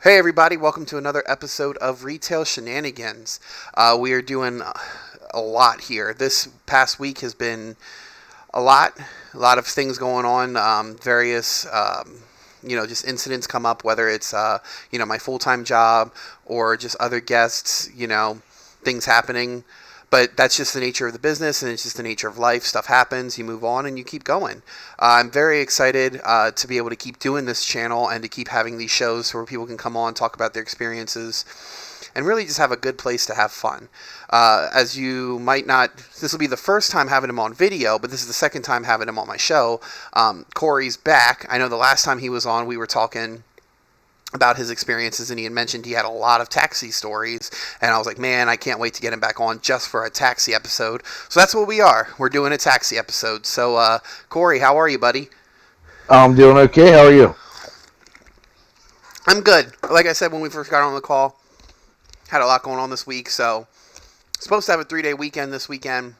Hey everybody, welcome to another episode of Retail Shenanigans. We are doing a lot here. This past week has been a lot of things going on, various, just incidents come up, whether it's, my full-time job or just other guests, things happening. But that's just the nature of the business, and it's just the nature of life. Stuff happens, you move on, and you keep going. I'm very excited to be able to keep doing this channel and to keep having these shows where people can come on, talk about their experiences, and really just have a good place to have fun. As you might not, this will be the first time having him on video, but this is the second time having him on my show. Corey's back. I know the last time he was on, we were talking about his experiences, and he had mentioned he had a lot of taxi stories, and I was like, man, I can't wait to get him back on just for a taxi episode. So that's what we are. We're doing a taxi episode. So, Corey, how are you, buddy? I'm doing okay. How are you? I'm good. Like I said when we first got on the call, had a lot going on this week, so supposed to have a 3-day weekend this weekend,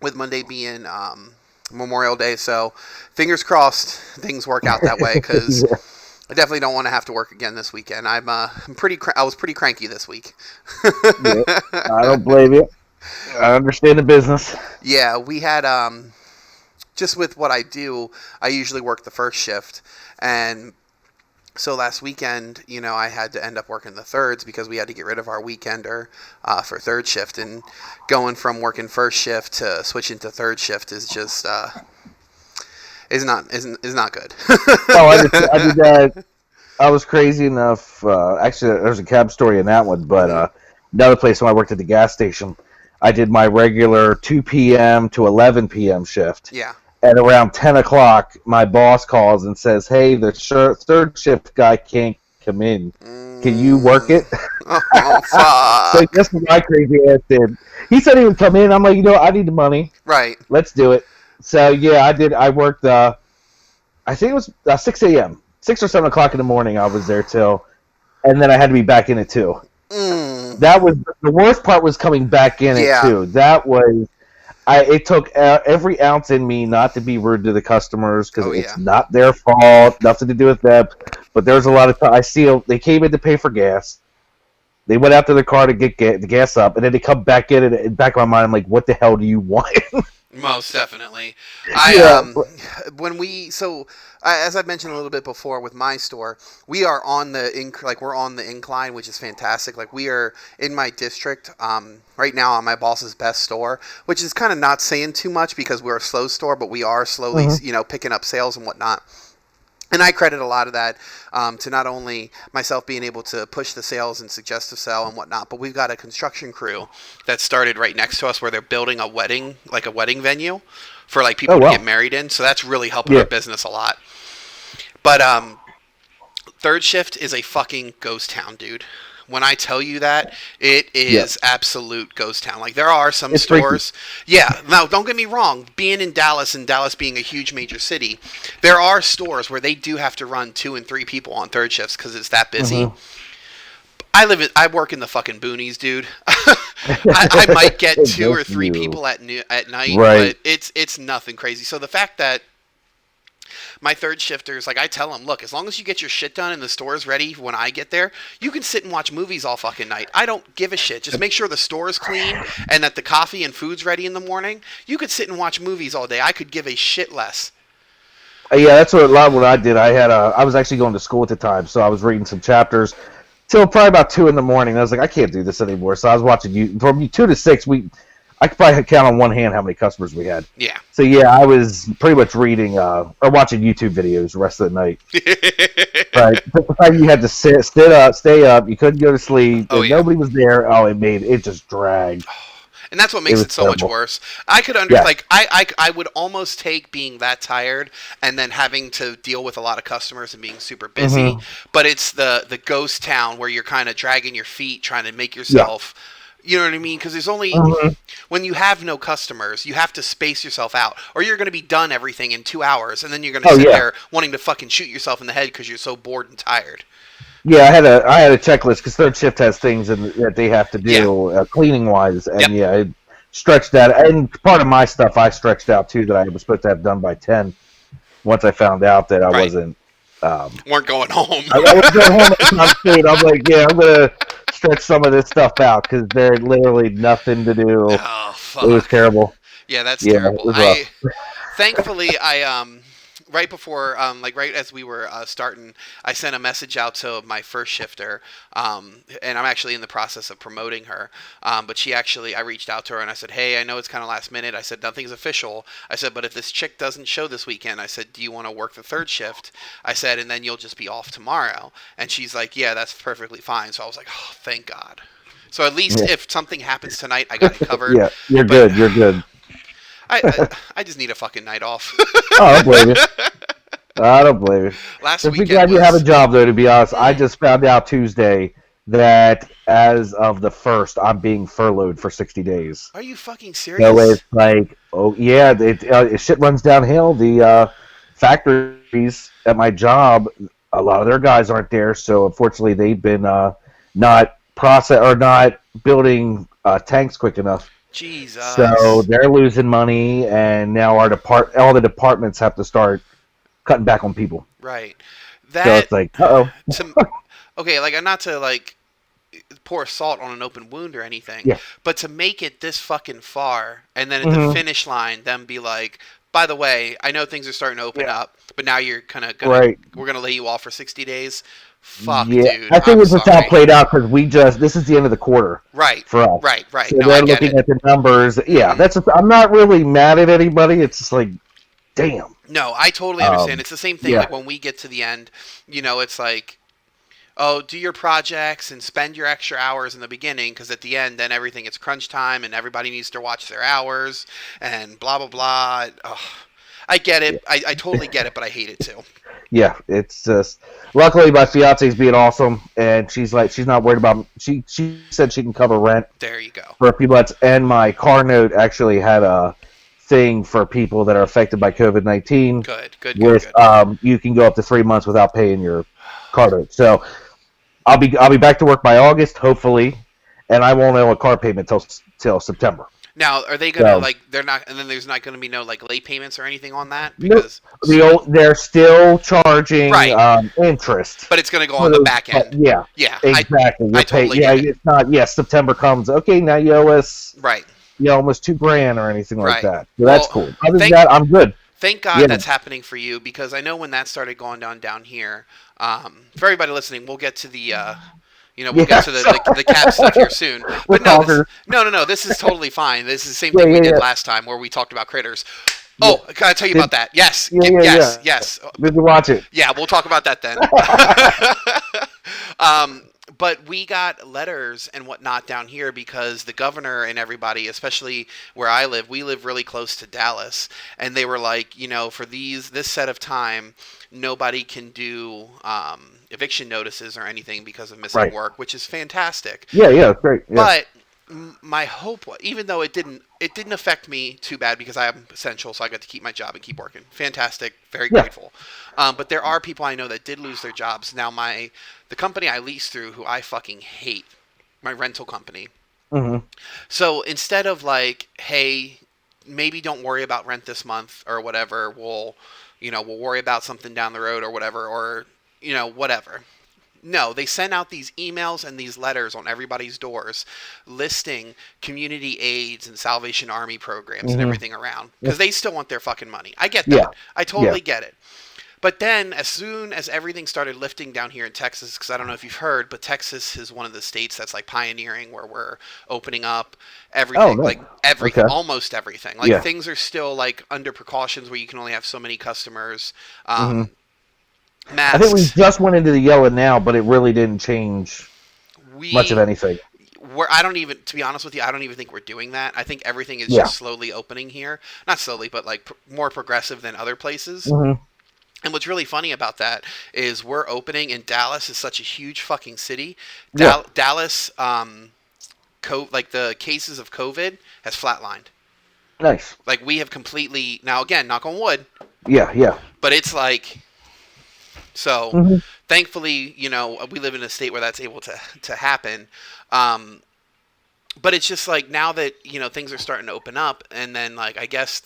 with Monday being Memorial Day, so fingers crossed things work out that way, because Yeah. I definitely don't want to have to work again this weekend. I was pretty cranky this week. Yeah, I don't blame you. I understand the business. Yeah, we had just with what I do, I usually work the first shift, and so last weekend, I had to end up working the thirds because we had to get rid of our weekender for third shift, and going from working first shift to switching to third shift is just is not good. Oh, I did that. I was crazy enough. Actually, there's a cab story in that one, but another place when I worked at the gas station, I did my regular 2 p.m. to 11 p.m. shift. Yeah. At around 10 o'clock, my boss calls and says, "Hey, the third shift guy can't come in. Can you work it?" Oh, So fuck. that's what my crazy ass did. He said he would come in. I'm like, I need the money. Right. Let's do it. So yeah, I did. I worked. I think it was 6 a.m. 6 or 7 o'clock in the morning. I was there till, and then I had to be back in at 2. Mm. That was the worst part. Was coming back in Yeah. at 2. That was. It took every ounce in me not to be rude to the customers because Oh, yeah. it's not their fault, nothing to do with them. But there's a lot of time I see they came in to pay for gas. They went out to their car to get the gas up, and then they come back in. And in the back of my mind, I'm like, "What the hell do you want?" Most definitely. Yeah. As I've mentioned a little bit before with my store, we are on we're on the incline, which is fantastic. Like, we are in my district right now on my boss's best store, which is kind of not saying too much because we're a slow store, but we are slowly, picking up sales and whatnot. And I credit a lot of that to not only myself being able to push the sales and suggest to sell and whatnot, but we've got a construction crew that started right next to us where they're building a wedding venue for like people Oh, to wow. get married in. So that's really helping Yeah. our business a lot. But third shift is a fucking ghost town, dude. When I tell you that, it is absolute ghost town. Like, there are some It's stores. Yeah, now don't get me wrong. Being in Dallas, and Dallas being a huge major city, there are stores where they do have to run 2 and 3 people on third shifts because it's that busy. I work in the fucking boonies, dude. I might get 2 or That's 3 you. people at night, Right. but it's nothing crazy. So the fact that my third shifters, like, I tell them, look, as long as you get your shit done and the store's ready when I get there, you can sit and watch movies all fucking night. I don't give a shit. Just make sure the store's clean and that the coffee and food's ready in the morning. You could sit and watch movies all day. I could give a shit less. Yeah, that's a lot of what I did. I was actually going to school at the time, so I was reading some chapters till probably about 2 in the morning. I was like, I can't do this anymore. So I was watching you from 2 to 6. I could probably count on one hand how many customers we had. Yeah. So yeah, I was pretty much reading or watching YouTube videos the rest of the night. Right, the fact you had to stay up, you couldn't go to sleep, Oh, and yeah. nobody was there. Oh, it just dragged. And that's what It makes was it so much terrible. worse. I could Yeah. I would almost take being that tired and then having to deal with a lot of customers and being super busy. But it's the ghost town where you're kind of dragging your feet trying to make yourself, you know what I mean? Because there's only when you have no customers, you have to space yourself out, or you're going to be done everything in 2 hours, and then you're going to Oh, sit yeah. there wanting to fucking shoot yourself in the head because you're so bored and tired. Yeah, I had a checklist because third shift has things that they have to do cleaning wise, and Yep. yeah, it stretched that. And part of my stuff I stretched out too that I was supposed to have done by 10. Once I found out that I Right. wasn't Weren't going home. I was going home anytime soon. I'm like, yeah, I'm gonna stretch some of this stuff out because there's literally nothing to do. Oh It was fuck. terrible. Yeah, that's Yeah, it terrible. was rough. I thankfully I right before like right as we were starting, I sent a message out to my first shifter, and I'm actually in the process of promoting her. But she actually, I reached out to her and I said, hey, I know it's kind of last minute. I said nothing's official. I said, but if this chick doesn't show this weekend, I said, do you want to work the third shift? I said, and then you'll just be off tomorrow. And she's like, yeah, that's perfectly fine. So I was like, oh, thank God. So at least Yeah, if something happens tonight, I got it covered. yeah, you're But good. You're good. I just need a fucking night off. Oh, I don't blame you. I don't blame you. Last Just be weekend glad you have a was. job, though. To be honest, I Mm, just found out Tuesday that as of the first, I'm being furloughed for 60 days. are you fucking So serious? it's like, oh yeah, shit runs downhill. The factories at my job, a lot of their guys aren't there, so unfortunately they've been not process or not building tanks quick enough. So Jesus. they're losing money, and now all the departments have to start cutting back on people. Right. So That it's like, uh oh, to okay, like not to like pour salt on an open wound or anything, yeah, but to make it this fucking far and then at the hmm finish line, them be like, by the way, I know things are starting to open yeah, up, but now you're kind of gonna right. we're gonna lay you off for 60 days. Fuck, Yeah, dude. I think I'm it's just how it sorry. played out because this is the end of the quarter Right. for us. Right. Right. So No, I they're get looking it. at the numbers. Yeah, Hmm. I'm not really mad at anybody. It's just like, damn. No, I totally understand. It's the same thing. Yeah, Like when we get to the end, it's like, oh, do your projects and spend your extra hours in the beginning because at the end, then everything it's crunch time and everybody needs to watch their hours and blah blah blah. Ugh. I get yeah, it. I totally get it, but I hate it too. yeah. It's just luckily my fiance's being awesome, and she's not worried about. She said she can cover rent There you go. for a few months, and my car note actually had a thing for people that are affected by COVID-19 Good. Good. Good. with Good. you can go up to 3 months without paying your car note. So I'll be back to work by August, hopefully, and I won't owe a car payment till September. Now, are they gonna So like? They're not, and then there's not gonna be no like late payments or anything on that nope, because. they're still charging Right, interest but it's gonna go for on the those. back end. Yeah, Yeah, exactly. I You'll pay. totally Yeah, get it. it's not. Yeah, September comes. Okay, now you owe us Right. almost $2,000 or anything like Right. that. So that's Well, cool. Other than thank that, I'm good. thank Yeah, God that's happening for you because I know when that started going down here. For everybody listening, we'll get to the we'll get yeah. to the, So the cat stuff here soon. we'll But no, conquer. this is totally fine. This is the same Yeah, thing we yeah, did yeah, last time where we talked about critters. yeah. Oh, can I tell you Did, about that? Yes, yeah, yeah, yes, yeah. yes. Did you watch it? Yeah, we'll talk about that then. um, but we got letters and whatnot down here because the governor and everybody, especially where I live, we live really close to Dallas, and they were like, for this set of time, nobody can do eviction notices or anything because of missing Right. work, which is fantastic. Yeah, yeah. It's great. Yeah. But my hope, even though it didn't affect me too bad because I am essential, so I got to keep my job and keep working. Fantastic, very Yeah. grateful. But there are people I know that did lose their jobs. Now the company I lease through, who I fucking hate, my rental company. Hmm. So instead of like, hey, maybe don't worry about rent this month or whatever, we'll worry about something down the road or whatever, or whatever. No, they sent out these emails and these letters on everybody's doors listing community aids and Salvation Army programs and Hmm. everything around because they still want their fucking money. I get Yeah. that. I Yeah. totally get it. But then, as soon as everything started lifting down here in Texas, because I don't know if you've heard, but Texas is one of the states that's like pioneering where we're opening up Oh everything, no. like everything, Okay. almost everything. Like Yeah. things are still like under precautions where you can only have so many customers. Hmm. I think we Masks. just went into the yellow now, but it really didn't change much of We anything. I don't even, to be honest with you, I don't even think we're doing that. I think everything is Yeah. just slowly opening here. Not slowly, but like more progressive than other places. Hmm. And what's really funny about that is we're opening, and Dallas is such a huge fucking city. Yeah. Dallas, like the cases of COVID has flatlined. Nice. Like we have completely, now again, knock on wood, Yeah. Yeah. but it's like, so Hmm. thankfully, we live in a state where that's able to happen. But it's just like now that, things are starting to open up, and then like I guess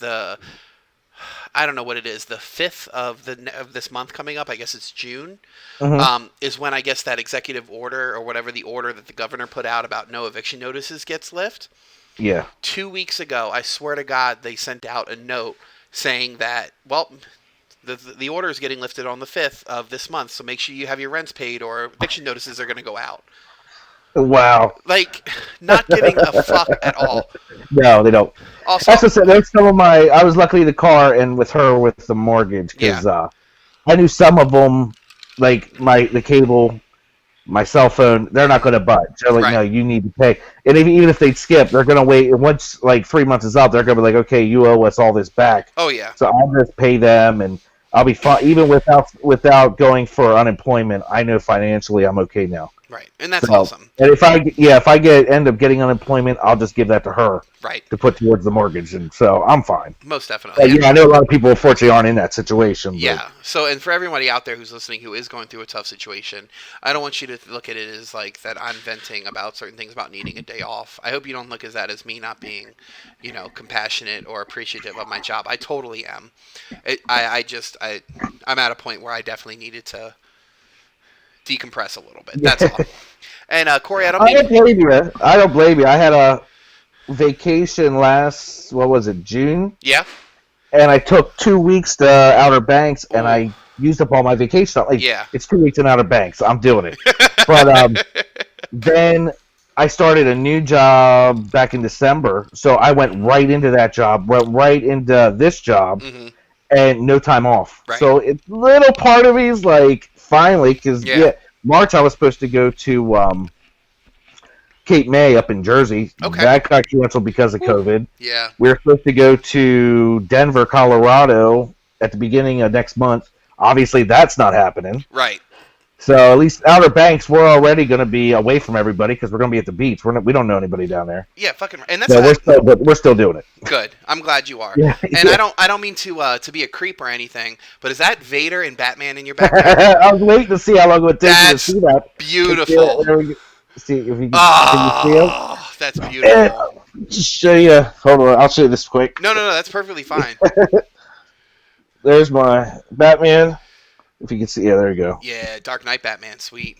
I don't know what it is, the 5th of this month coming up, I guess it's June, Hmm. is when I guess that executive order or whatever the order that the governor put out about no eviction notices gets lifted. Yeah. 2 weeks ago, I swear to God, they sent out a note saying that, well, the order is getting lifted on the 5th of this month, so make sure you have your rents paid or eviction notices are going to go out. Wow. Like, not giving a fuck at all. No, they don't. That's Also, what I said. There's some of my. I was lucky the car and with her with the mortgage yeah, because I knew some of them, like the cable, my cell phone, they're not going to budge. They're like, no, right. you need to pay. And even if they skip, they're going to wait. And once like 3 months is up, they're going to be like, okay, you owe us all this back. Oh, yeah, So I'll just pay them, and I'll be fine. Even without going for unemployment, I know financially I'm okay now. right. And that's So, awesome. and if I end up getting unemployment, I'll just give that to her Right. to put towards the mortgage, and so I'm fine. Most definitely. But And yeah, I know a lot of people unfortunately aren't in that situation. But yeah. So, and for everybody out there who's listening who is going through a tough situation, I don't want you to look at it as like that I'm venting about certain things about needing a day off. I hope you don't look at that as me not being, compassionate or appreciative of my job. I totally am. I'm at a point where I definitely needed to decompress a little bit. That's all. And Corey, I don't I mean. don't blame you. I don't blame you. I had a vacation last, what was it, June, Yeah. and I took 2 weeks to Outer Banks, and Ooh. I used up all my vacation. Like Yeah. it's 2 weeks in Outer Banks. I'm doing it. But then I started a new job back in December, so I went right into that job, went right into this job, hmm and no time off. Right. So it's little part of me is like, finally, because Yeah. yeah, March I was supposed to go to Cape May up in Jersey. Okay. That got canceled because of Whew. COVID. Yeah. We were supposed to go to Denver, Colorado at the beginning of next month. Obviously, that's not happening. Right. So at least Outer Banks, we're already going to be away from everybody because we're going to be at the beach. We don't know anybody down there. Yeah. Fucking. And that's So we're still doing it. good. I'm glad you are. Yeah, And yeah. I don't mean to be a creep or anything, but is that Vader and Batman in your backyard? I was waiting to see how long it would take you to That's see that. beautiful. There we go. See if you can you see him? Oh, that's And beautiful. just show you. Hold on, I'll show you this quick. No, that's perfectly fine. There's my Batman. If you can see, yeah, there you go. Yeah, Dark Knight Batman, sweet.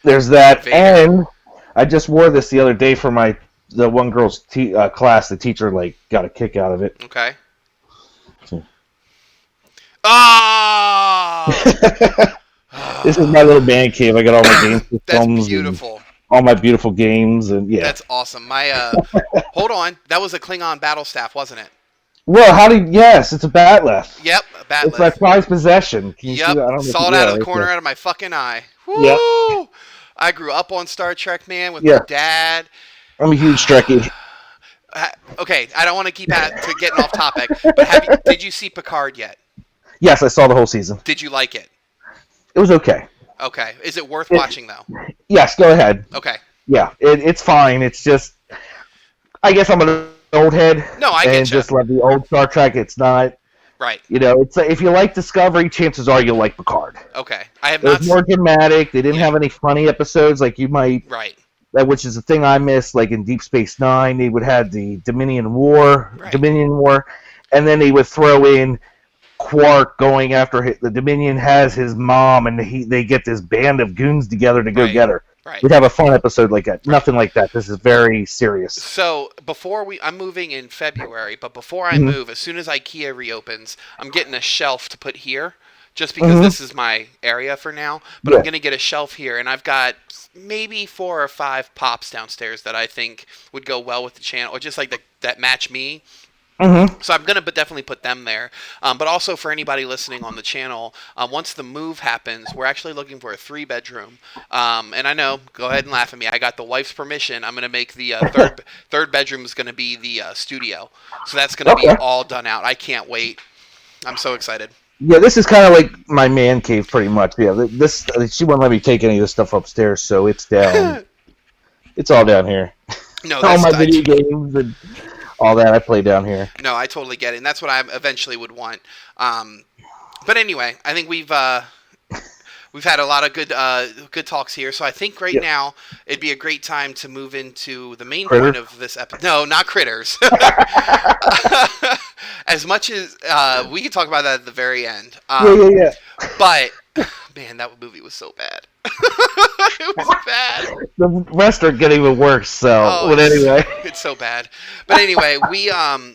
There's that, Vader. and I just wore this the other day for the one girl's class. The teacher got a kick out of it. Okay. So. Oh! This is my little man cave. I got all my game systems. That's beautiful. All my beautiful games, and yeah. That's awesome. My hold on, that was a Klingon battle staff, wasn't it? Well, yes, it's a batleth. Yep, a bat It's my prized possession. Can you see that? I don't know Yep, if saw it you- out yeah, of the right corner there. out of my fucking eye. Woo! Yep. I grew up on Star Trek, man, with Yeah. my dad. I'm a huge Trekkie. Okay, I don't want to keep to getting off topic, but did you see Picard yet? Yes, I saw the whole season. Did you like it? It was okay. Okay, is it worth watching though? Yes, go ahead. Okay. Yeah, it's fine. It's just, I guess I'm an old head. No, I and get you. just love the old Star Trek. It's not, Right. it's if you like Discovery, chances are you'll like Picard. Okay. I have It not. was more dramatic. They didn't have any funny episodes like you might, Right. which is the thing I miss. Like in Deep Space Nine, they would have the Dominion War, Right. and then they would throw in Quark going after the Dominion has his mom, and they get this band of goons together to go Right. get her. Right. We'd have a fun episode like that. Nothing like that. This is very serious. So I'm moving in February, but before I Mhm. move, as soon as IKEA reopens, I'm getting a shelf to put here, just because Mhm. this is my area for now. But Yeah. I'm gonna get a shelf here, and I've got maybe 4 or 5 pops downstairs that I think would go well with the channel, or just like that match me. Mm-hmm. So I'm gonna definitely put them there. But also for anybody listening on the channel, once the move happens, we're actually looking for a 3-bedroom. And I know, go ahead and laugh at me. I got the wife's permission. I'm gonna make the third bedroom is gonna be the studio. So that's gonna be Okay. all done out. I can't wait. I'm so excited. Yeah, this is kind of like my man cave, pretty much. Yeah, this she won't let me take any of this stuff upstairs, so it's down. It's all down here. No, All that's my video games and all that I play down here. No, I totally get it, and that's what I eventually would want. But anyway, I think we've had a lot of good talks here. So I think right now it'd be a great time to move into the main Critter? point of this episode. No, not critters. As much as we can talk about that at the very end. Yeah, yeah, yeah. But man, that movie was so bad. It was bad. The rest are getting even worse. So, Oh, but anyway. it's so bad. But anyway, we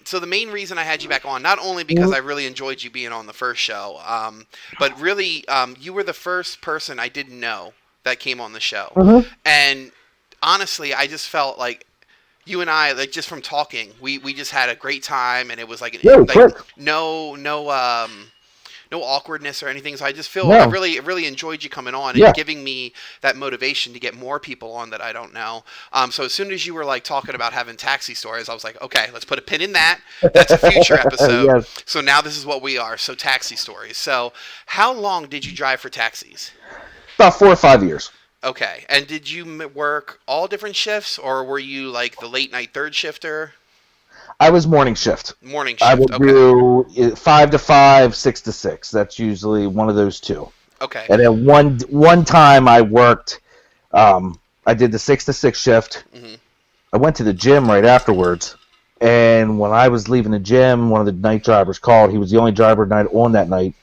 so the main reason I had you back on, not only because I really enjoyed you being on the first show, but really you were the first person I didn't know that came on the show. Mm-hmm. And honestly, I just felt like you and I, like just from talking, we just had a great time, and it was like Yeah, like quick. no awkwardness or anything. So I just feel I No. really enjoyed you coming on Yeah. and giving me that motivation to get more people on that I don't know. So as soon as you were like talking about having taxi stories, I was like, okay, let's put a pin in that. That's a future episode. Yes. So now this is what we are. So taxi stories. So how long did you drive for taxis? About 4 or 5 years. Okay. And did you work all different shifts, or were you like the late night third shifter? I was morning shift. Morning I shift. would Okay. do 5 to 5, 6 to 6. That's usually one of those two. Okay. And then one time I worked, I did the 6 to 6 shift. Mhm. I went to the gym right afterwards, and when I was leaving the gym, one of the night drivers called. He was the only driver on that night.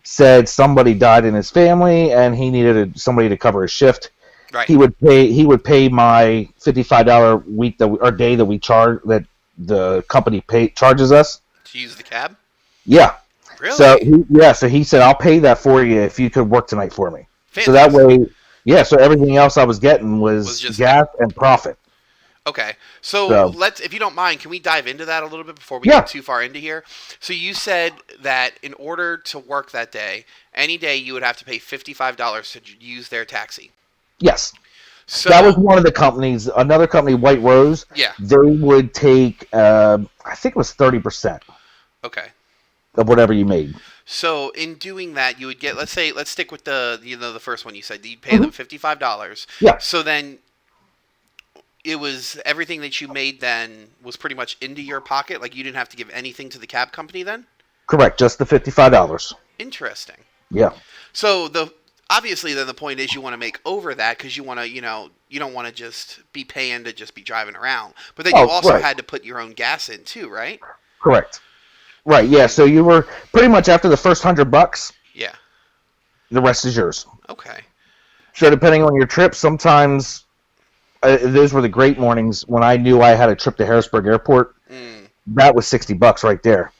Said somebody died in his family, and he needed somebody to cover his shift. Right. He would pay my $55 week or day that we charge that the company charges us. To use the cab? Yeah. Really? So he said, I'll pay that for you if you could work tonight for me. Fantastic. So that way, yeah, so everything else I was getting was just gas and profit. Okay. So let's, if you don't mind, can we dive into that a little bit before we get too far into here? So you said that in order to work that day, any day you would have to pay $55 to use their taxi. Yes. So that was one of the companies. Another company, White Rose. Yeah. They would take, I think it was 30% Okay. of whatever you made. So in doing that, you would get, let's stick with the first one you said. You'd pay them $55. Yeah. So then it was everything that you made then was pretty much into your pocket. Like you didn't have to give anything to the cab company then. Correct. Just the $55. Interesting. Yeah. So obviously then the point is you want to make over that because you want to, you don't want to just be paying to just be driving around. But then you also had to put your own gas in too, right? Correct. Right. Yeah. So you were pretty much after the first $100. Yeah. The rest is yours. Okay. So depending on your trip, sometimes those were the great mornings when I knew I had a trip to Harrisburg Airport. That was $60 right there.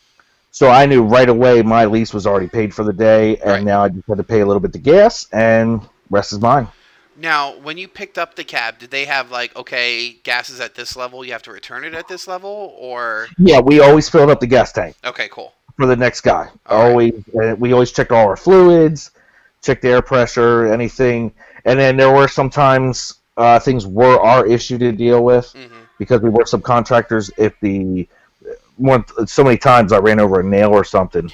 So I knew right away my lease was already paid for the day, and now I just had to pay a little bit to gas, and rest is mine. Now, when you picked up the cab, did they have like, okay, gas is at this level, you have to return it at this level, or? Yeah, we always filled up the gas tank. Okay, cool. For the next guy. Right. We always checked all our fluids, checked the air pressure, anything, and then there were sometimes things were our issue to deal with because we were subcontractors. If so many times I ran over a nail or something,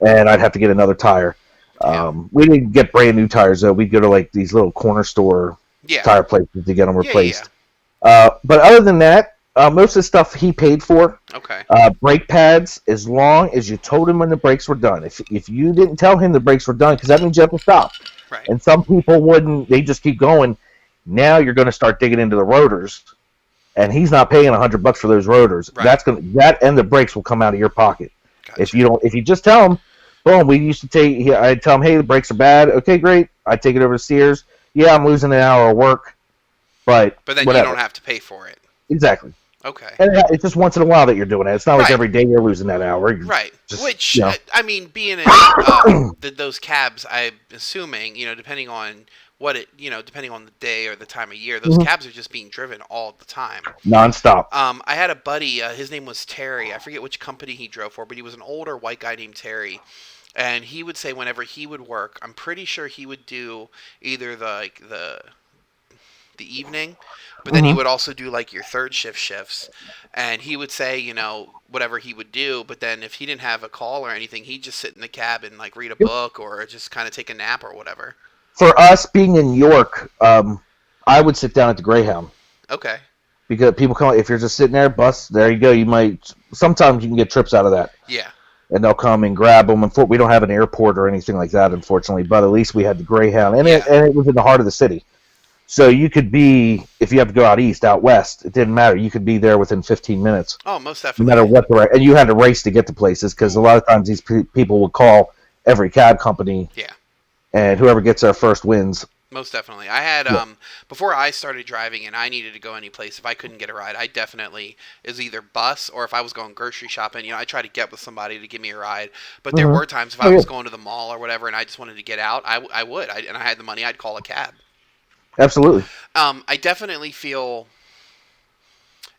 and I'd have to get another tire. We didn't get brand new tires though. We'd go to like these little corner store tire places to get them replaced. But other than that, most of the stuff he paid for. Okay. Brake pads, as long as you told him when the brakes were done. If you didn't tell him the brakes were done, because that means you have to stop. Right. And some people wouldn't. They just keep going. Now you're going to start digging into the rotors, and he's not paying $100 for those rotors. Right. That and the brakes will come out of your pocket. Gotcha. If you just tell him, boom. We used to I'd tell him, hey, the brakes are bad. Okay, great. I'd take it over to Sears. Yeah, I'm losing an hour of work, but then whatever. You don't have to pay for it. Exactly. Okay. And it's just once in a while that you're doing it. It's not like every day you're losing that hour. Right. Which, I mean, being in those cabs, I'm assuming, depending on depending on the day or the time of year, those cabs are just being driven all the time. Nonstop. I had a buddy, his name was Terry. I forget which company he drove for, but he was an older white guy named Terry. And he would say whenever he would work, I'm pretty sure he would do either the evening, but then he would also do like your third shifts, and he would say whatever he would do, but then if he didn't have a call or anything, he'd just sit in the cab and like read a book or just kind of take a nap or whatever. For us being in York, I would sit down at the Greyhound. Okay. Because people come, if you're just sitting there, there you go. Sometimes you can get trips out of that. Yeah. And they'll come and grab them. And we don't have an airport or anything like that, unfortunately, but at least we had the Greyhound, and it was in the heart of the city. So you could be, if you have to go out east, out west, it didn't matter. You could be there within 15 minutes, Oh, most no matter definitely. what and you had to race to get to places because a Ooh, lot of times these people would call every cab company, yeah. and whoever gets there first wins. Most definitely. I had Yeah. before I started driving and I needed to go any place, if I couldn't get a ride, I definitely is either bus or if I was going grocery shopping, I try to get with somebody to give me a ride. But there Mm-hmm. were times if Oh I yeah, was going to the mall or whatever and I just wanted to get out, I would. And I had the money, I'd call a cab. absolutely. I definitely feel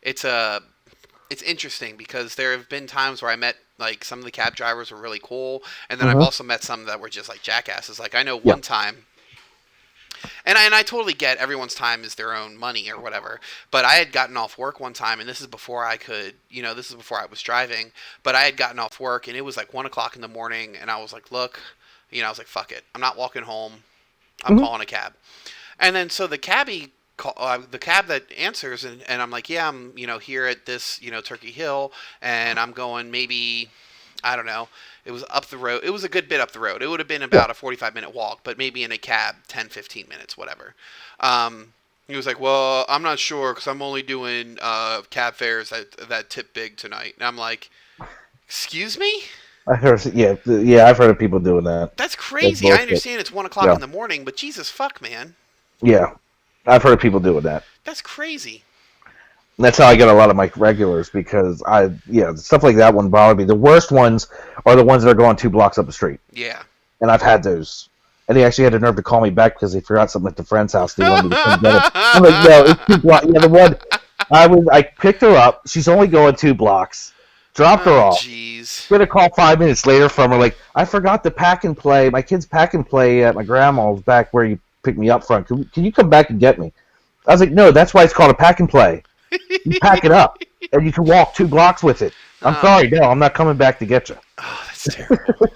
it's a it's interesting because there have been times where I met like some of the cab drivers were really cool, and then I've Mm-hmm. also met some that were just like jackasses. Like I know Yeah. one time, and I totally get everyone's time is their own money or whatever. But I had gotten off work one time, and this is before I could, this is before I was driving. But I had gotten off work, and it was like 1 o'clock in the morning, and I was like, look, I was like, fuck it, I'm not walking home. I'm Mm-hmm. calling a cab. And then so the cabbie the cab that answers and I'm like, yeah, I'm here at this Turkey Hill, and I'm going maybe I don't know. It was up the road. It was a good bit up the road. It would have been Yeah. about a 45-minute walk, but maybe in a cab 10, 15 minutes, whatever. He was like, well, I'm not sure because I'm only doing cab fares that tip big tonight. And I'm like, excuse me? I heard. Yeah, yeah. I've heard of people doing that. That's That's crazy. I bullshit. understand it's 1 o'clock Yeah. in the morning, but Jesus fuck, man. Yeah. I've heard of people doing that. That's crazy. And that's how I get a lot of my regulars because stuff like that wouldn't bother me. The worst ones are the ones that are going 2 blocks up the street, Yeah. and I've had those. And they actually had the nerve to call me back because they forgot something at the friend's house. They wanted me to come get it. I'm like, no, it's 2 blocks. Yeah, the one I picked her up. She's only going 2 blocks. Dropped her Oh, off. jeez. Get a call 5 minutes later from her, like, I forgot to pack and play. My kids pack and play at my grandma's back where you picked me up from. Can you come back and get me? I was like, no, that's why it's called a pack and play. You pack it up, and you can walk 2 blocks with it. I'm Oh, sorry, no, I'm not coming back to get you. oh, that's terrible.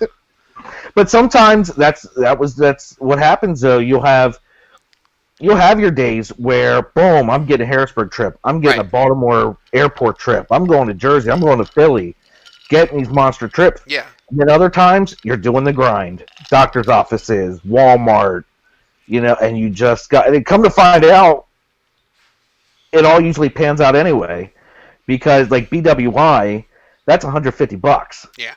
But sometimes that's what happens. Though you'll have your days where boom, I'm getting a Harrisburg trip. I'm getting Right. a Baltimore airport trip. I'm going to Jersey. I'm going to Philly. Getting these monster trips. Yeah. And then other times you're doing the grind. Doctor's offices, Walmart, and you just got. And come to find out, it all usually pans out anyway, because like BWI, that's $150. Yeah.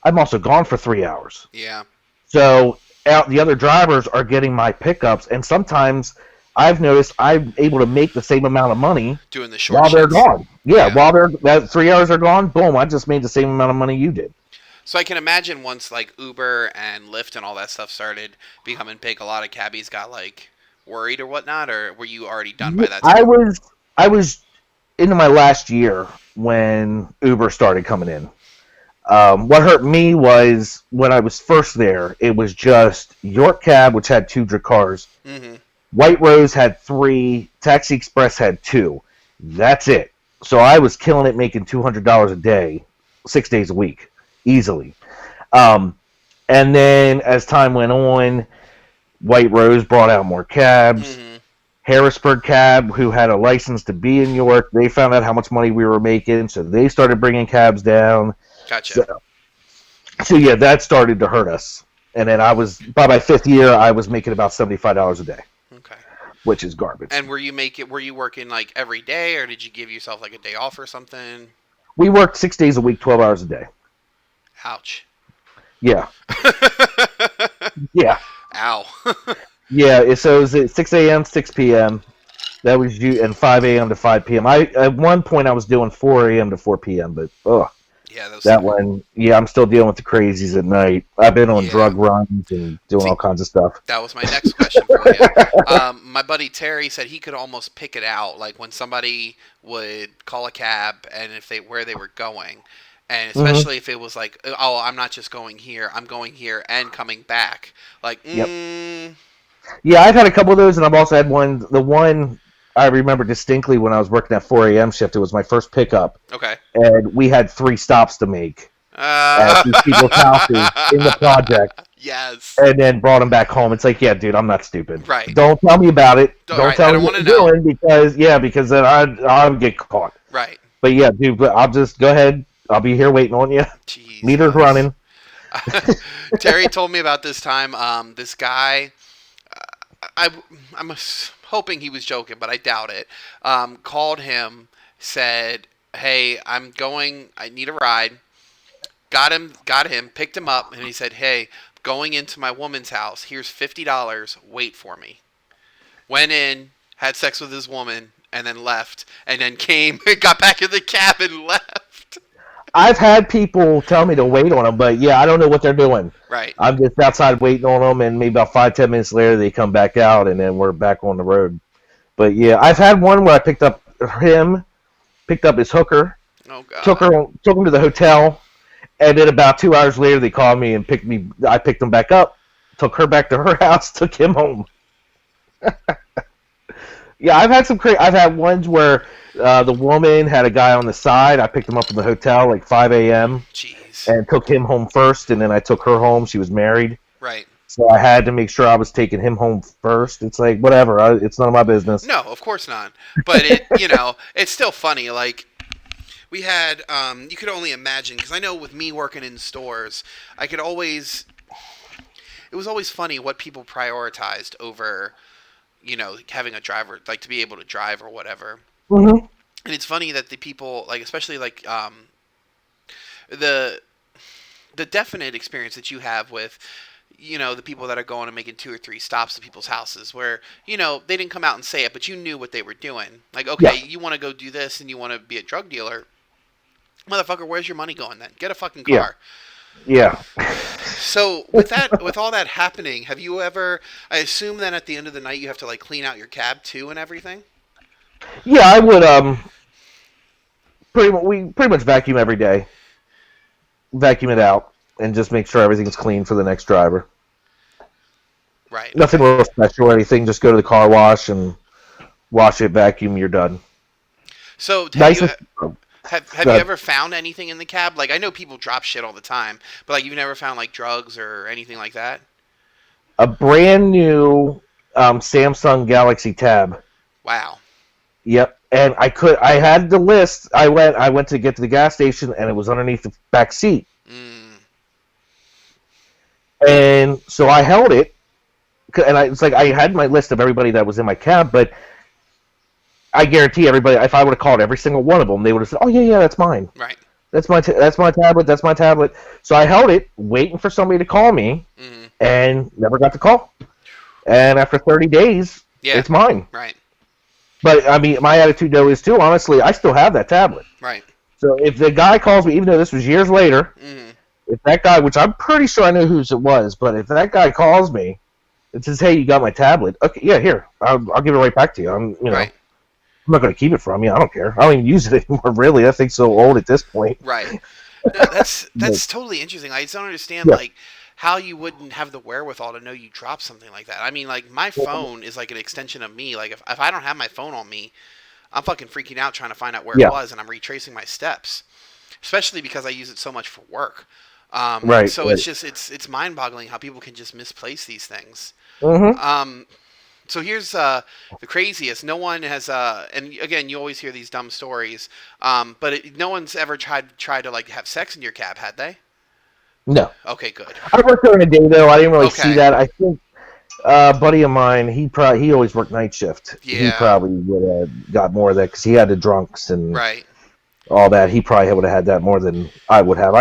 I'm also gone for 3 hours. Yeah. So the other drivers are getting my pickups, and sometimes I've noticed I'm able to make the same amount of money Doing the short while they're shifts. gone. Yeah, Yeah. while that 3 hours are gone, boom, I just made the same amount of money you did. So I can imagine once like Uber and Lyft and all that stuff started becoming big, a lot of cabbies got like worried or whatnot, or were you already done by that I time? was I was into my last year when Uber started coming in. What hurt me was when I was first there, it was just York Cab, which had 2 cars. Mm-hmm. White Rose had 3. Taxi Express had 2. That's it. So I was killing it, making $200 a day, 6 days a week, easily. Um, and then as time went on, White Rose brought out more cabs. Mm-hmm. Harrisburg Cab, who had a license to be in York, they found out how much money we were making, so they started bringing cabs down. Gotcha. So yeah, that started to hurt us. And then by my 5th year, I was making about $75 a day, Okay. which is garbage. And were you working like every day, or did you give yourself like a day off or something? We worked 6 days a week, 12 hours a day. Ouch. Yeah, yeah, Ow. yeah. So it was at 6 a.m., 6 p.m. That was you, and 5 a.m. to 5 p.m. At one point I was doing 4 a.m. to 4 p.m. But Yeah, those. that one, yeah, I'm still dealing with the crazies at night. I've been on Yeah. drug runs and doing See, all kinds of stuff. that was my next question for you. My buddy Terry said he could almost pick it out, like when somebody would call a cab and if where they were going, and especially if it was like, oh, I'm not just going here, I'm going here and coming back. Like, Yep. Yeah, I've had a couple of those, and I've also had one. The one I remember distinctly when I was working that 4 a.m. shift. It was my first pickup, okay. and we had 3 stops to make at these people's houses in the project, Yes. and then brought them back home. It's like, yeah, dude, I'm not stupid. Right. Don't tell me about it. Don't- Don't right, I tell me don't what wanna you're know. doing because then I'll get caught. Right. But yeah, dude, but I'll just go ahead. I'll be here waiting on you. Jesus. Meter's running. Terry told me about this time. This guy, I, I'm hoping he was joking, but I doubt it. Called him, said, "Hey, I'm going. I need a ride." Got him, picked him up, and he said, "Hey, going into my woman's house. Here's $50. Wait for me." Went in, had sex with his woman, and then left. And then came, got back in the cab and left. I've had people tell me to wait on them, but yeah, I don't know what they're doing. Right. I'm just outside waiting on them, and maybe about 5-10 minutes later they come back out, and then we're back on the road. But yeah, I've had one where I picked up his hooker, Oh God. took him to the hotel, and then about 2 hours later they called me and picked me. I picked him back up, took her back to her house, took him home. Yeah, I've had I've had ones where the woman had a guy on the side. I picked him up from the hotel like 5 a.m. Jeez. and took him home first, and then I took her home. She was married. Right. So I had to make sure I was taking him home first. It's like, whatever. It's none of my business. No, of course not. But it's still funny. Like, we had, you could only imagine, because I know with me working in stores, it was always funny what people prioritized over, having a driver, like to be able to drive or whatever. Mm-hmm. And it's funny that the people, like, especially like, the definite experience that you have with, the people that are going and making 2 or 3 stops to people's houses where, they didn't come out and say it, but you knew what they were doing. Like, okay, Yeah. you want to go do this and you want to be a drug dealer. Motherfucker, where's your money going then? Get a fucking car. Yeah. So with all that happening, have you ever, I assume then at the end of the night you have to like clean out your cab too and everything? Yeah, I would we pretty much vacuum every day. Vacuum it out and just make sure everything's clean for the next driver. Right. Nothing real special or anything. Just go to the car wash and wash it, vacuum, you're done. So Nice. have you ever found anything in the cab? Like, I know people drop shit all the time, but like, you've never found like drugs or anything like that? A brand new Samsung Galaxy Tab. Wow. Yep. And I had the list. I went to get to the gas station and it was underneath the back seat. And so I held it, and it's like I had my list of everybody that was in my cab, but I guarantee everybody, if I would have called every single one of them, they would have said, "Oh yeah, that's mine. Right. That's my tablet. That's my tablet." So I held it, waiting for somebody to call me, and never got the call. And after 30 days, it's mine. Right. But I mean, my attitude though is too, honestly, I still have that tablet. Right. So if the guy calls me, even though this was years later. If that guy, which I'm pretty sure I know whose it was, but if that guy calls me and says, "Hey, you got my tablet?" Okay, yeah, here, I'll give it right back to you. I'm not going to keep it from you. I don't care. I don't even use it anymore. Really, that thing's so old at this point. Right. No, that's totally interesting. I just don't understand like how you wouldn't have the wherewithal to know you dropped something like that. I mean, like my phone is like an extension of me. Like if I don't have my phone on me, I'm fucking freaking out trying to find out where it was, and I'm retracing my steps, especially because I use it so much for work. So it's just it's mind-boggling how people can just misplace these things. So here's the craziest. No one has and again, you always hear these dumb stories, but no one's ever tried to like have sex in your cab, had they? No. Okay, good. I worked during the day though. I didn't really see that. I think a buddy of mine, he always worked night shift. Yeah. He probably would have got more of that because he had the drunks and all that. He probably would have had that more than I would have.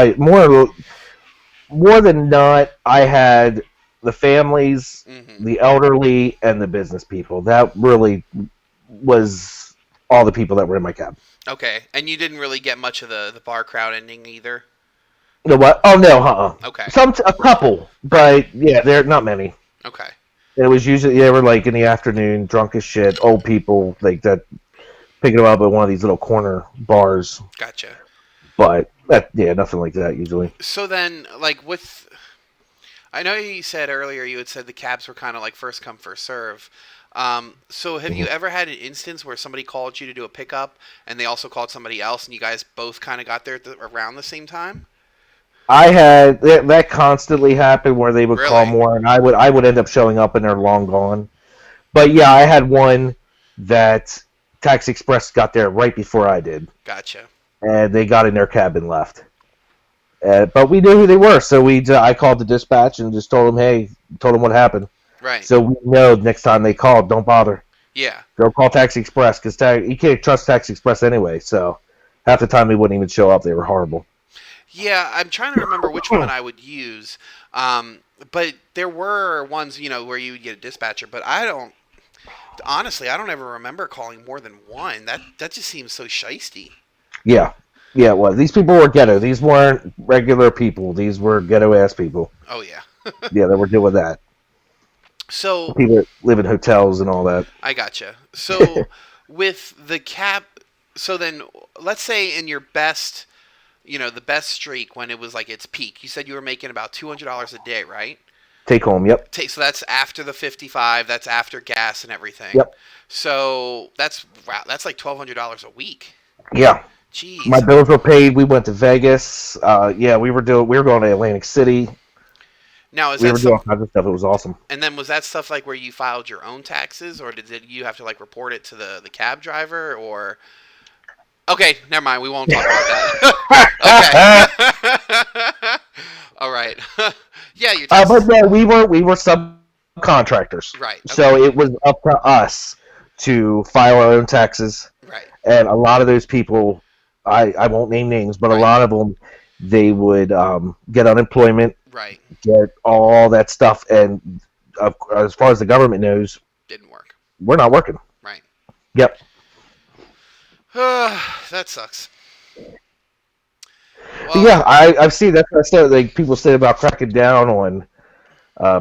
More than not, I had the families, the elderly, and the business people. That really was all the people that were in my cab. Okay, and you didn't really get much of the bar crowd ending either? The what? Oh, no, Okay. A couple, but yeah, they're not many. Okay. It was usually, they were like in the afternoon, drunk as shit, old people, like that, picking them up at one of these little corner bars. Gotcha. But, nothing like that usually. So then, like I know you said earlier, you had said the cabs were kind of like first come, first serve. So have you ever had an instance where somebody called you to do a pickup and they also called somebody else and you guys both kind of got there around the same time? I had, that constantly happened where they would call more and I would end up showing up and they're long gone. But yeah, I had one that Taxi Express got there right before I did. Gotcha. And they got in their cab and left. But we knew who they were, so I called the dispatch and just told them what happened. Right. So we know next time they call, don't bother. Yeah. Go call Taxi Express because you can't trust Taxi Express anyway. So half the time they wouldn't even show up. They were horrible. Yeah, I'm trying to remember which one I would use. But there were ones, where you would get a dispatcher, but I don't honestly, I don't ever remember calling more than one. That just seems so shisty. Yeah, yeah. It was. These people were ghetto. These weren't regular people. These were ghetto ass people. Oh yeah. Yeah, they were doing that. So People that live in hotels and all that. I gotcha. So with the cap, so then let's say in your best, the best streak when it was like its peak, you said you were making about $200 a day, right? Take home. Yep. So that's after the 55. That's after gas and everything. Yep. So that's wow. That's like $1,200 a week. Yeah. My Jeez. bills were paid. We went to Vegas. Yeah, we were going to Atlantic City. Now is We that were doing some? all kinds of stuff. It was awesome. And then was that stuff like where you filed your own taxes, or did you have to like report it to the cab driver, or? Okay, never mind. We won't talk about that. Okay. All right. Yeah, your But taxes. no, we were subcontractors, Right. so Okay. it was up to us to file our own taxes. Right. And a lot of those people, I won't name names, but a Right. lot of them, they would get unemployment, Right. get all that stuff, and as far as the government knows, Didn't work. we're not working. Right. Yep. That sucks. But Well. yeah, I've seen that's what I said. Like people say about cracking down on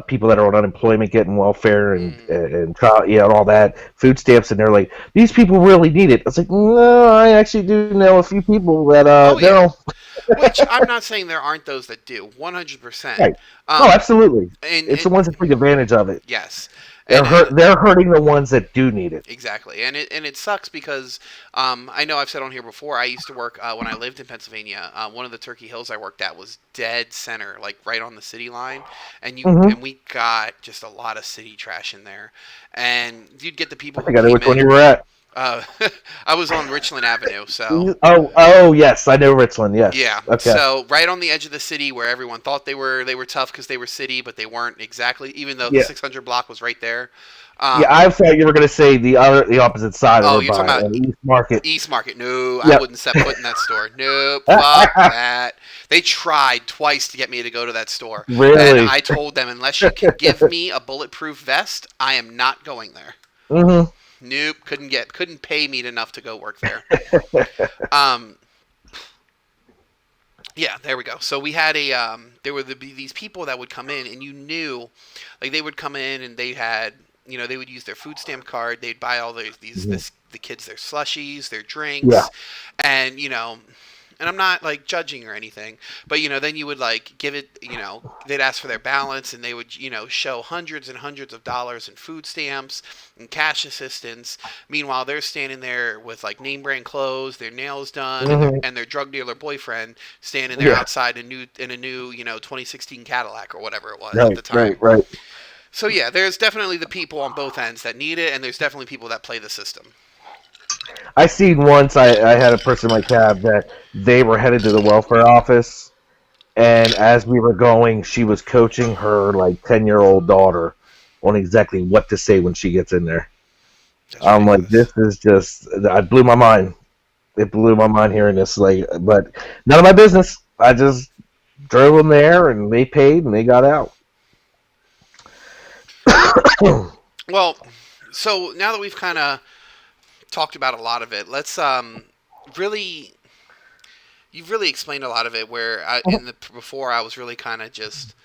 people that are on unemployment getting welfare Mm, and and all that food stamps, and they're like, these people really need it. It's like, no, I actually do know a few people that oh they yeah. don't. Which I'm not saying there aren't those that do. 100%. Right. Oh, Um. absolutely. And It's the ones that take advantage of it. yes. And They're hurting the ones that do need it. exactly, and it sucks because I know I've said on here before. I used to work when I lived in Pennsylvania. One of the Turkey Hills I worked at was dead center, like right on the city line, and Hmm. we got just a lot of city trash in there, and you'd get the I people who think I know came which one you in. were at. Uh, I was on Richland Avenue, so Oh, yes, I know Richland. Yes. yeah. Okay. So right on the edge of the city where everyone thought they were tough because they were city, but they weren't exactly. Even though the Yeah. 600 block was right there. Yeah, Um, I thought you were going to say the opposite side oh, over you're talking by about East Market. East Market. No, I Yep. wouldn't set foot in that store. Nope, fuck that. They tried twice to get me to go to that store, and Really? I told them unless you can give me a bulletproof vest, I am not going there. Hmm. Nope, couldn't pay me enough to go work there. Um, yeah, there we go. So we had there were these people that would come in, and you knew, like they would come in and they had, they would use their food stamp card. They'd buy all the kids their slushies, their Yeah. drinks, and and I'm not like judging or anything, but then you would like give it, they'd ask for their balance, and they would, show hundreds and hundreds of dollars in food stamps and cash assistance. Meanwhile, they're standing there with like name brand clothes, their nails done, and Hmm. their drug dealer boyfriend standing there Yeah. outside in a new 2016 Cadillac or whatever it was at Right. the time. Right. Right. So yeah, there's definitely the people on both ends that need it, and there's definitely people that play the system. I seen once. I had a person in my cab that they were headed to the welfare office, and as we were going, she was coaching her like 10-year-old daughter on exactly what to say when she gets in there. That's I'm like, ridiculous. this is just. I blew my mind. It blew my mind hearing this. Like, but none of my business. I just drove them there, and they paid, and they got out. Well, so now that we've kind of talked about a lot of it, let's really you've really explained a lot of it. Where in the before I was really kind of just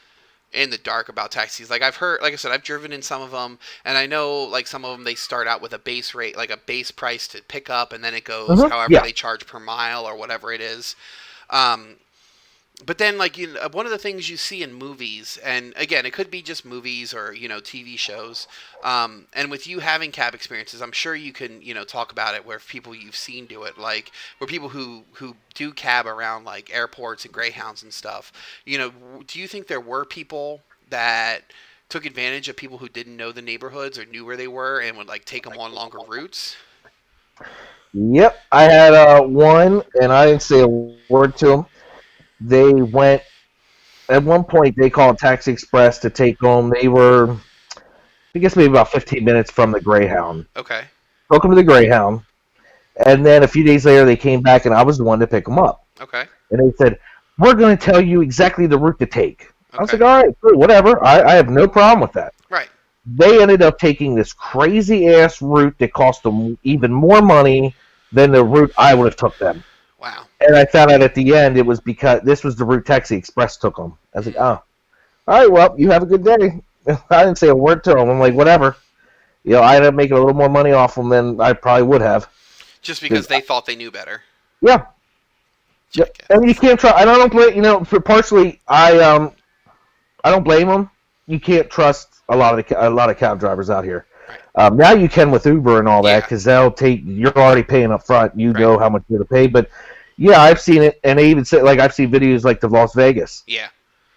in the dark about taxis. Like I've heard, like I said, I've driven in some of them, and I know like some of them they start out with a base rate, like a base price to pick up, and then it goes however Yeah. they charge per mile or whatever it is. Um, but then like one of the things you see in movies, and again it could be just movies or TV shows, and with you having cab experiences, I'm sure you can talk about it where people you've seen do it, like where people who do cab around like airports and greyhounds and stuff. Do you think there were people that took advantage of people who didn't know the neighborhoods or knew where they were and would like take them on longer routes? Yep. I had one, and I didn't say a word to them. They went at one point. They called Taxi Express to take home. They were It gets maybe about 15 minutes from the Greyhound. Okay. Took them to the Greyhound, and then a few days later they came back, and I was the one to pick them up. Okay. And they said, "We're going to tell you exactly the route to take." I was Okay. like, "All right, cool, whatever. I have no problem with that." Right. They ended up taking this crazy ass route that cost them even more money than the route I would have took them. Wow. And I found out at the end it was because this was the route Taxi Express took them. I was like, Mm. "Oh, all right, well, you have a good day." I didn't say a word to them. I'm like, whatever. I ended up making a little more money off them than I probably would have. Just because they thought they knew better. Yeah, yeah. And you Jackasses. can't try. And I don't blame. For partially, I don't blame them. You can't trust a lot of cab drivers out here. Right. Now you can with Uber and all that Yeah. because they'll take. You're already paying up front. You Right. know how much you're to pay. But yeah, I've seen it, and they even say like I've seen videos like the Las Vegas. Yeah.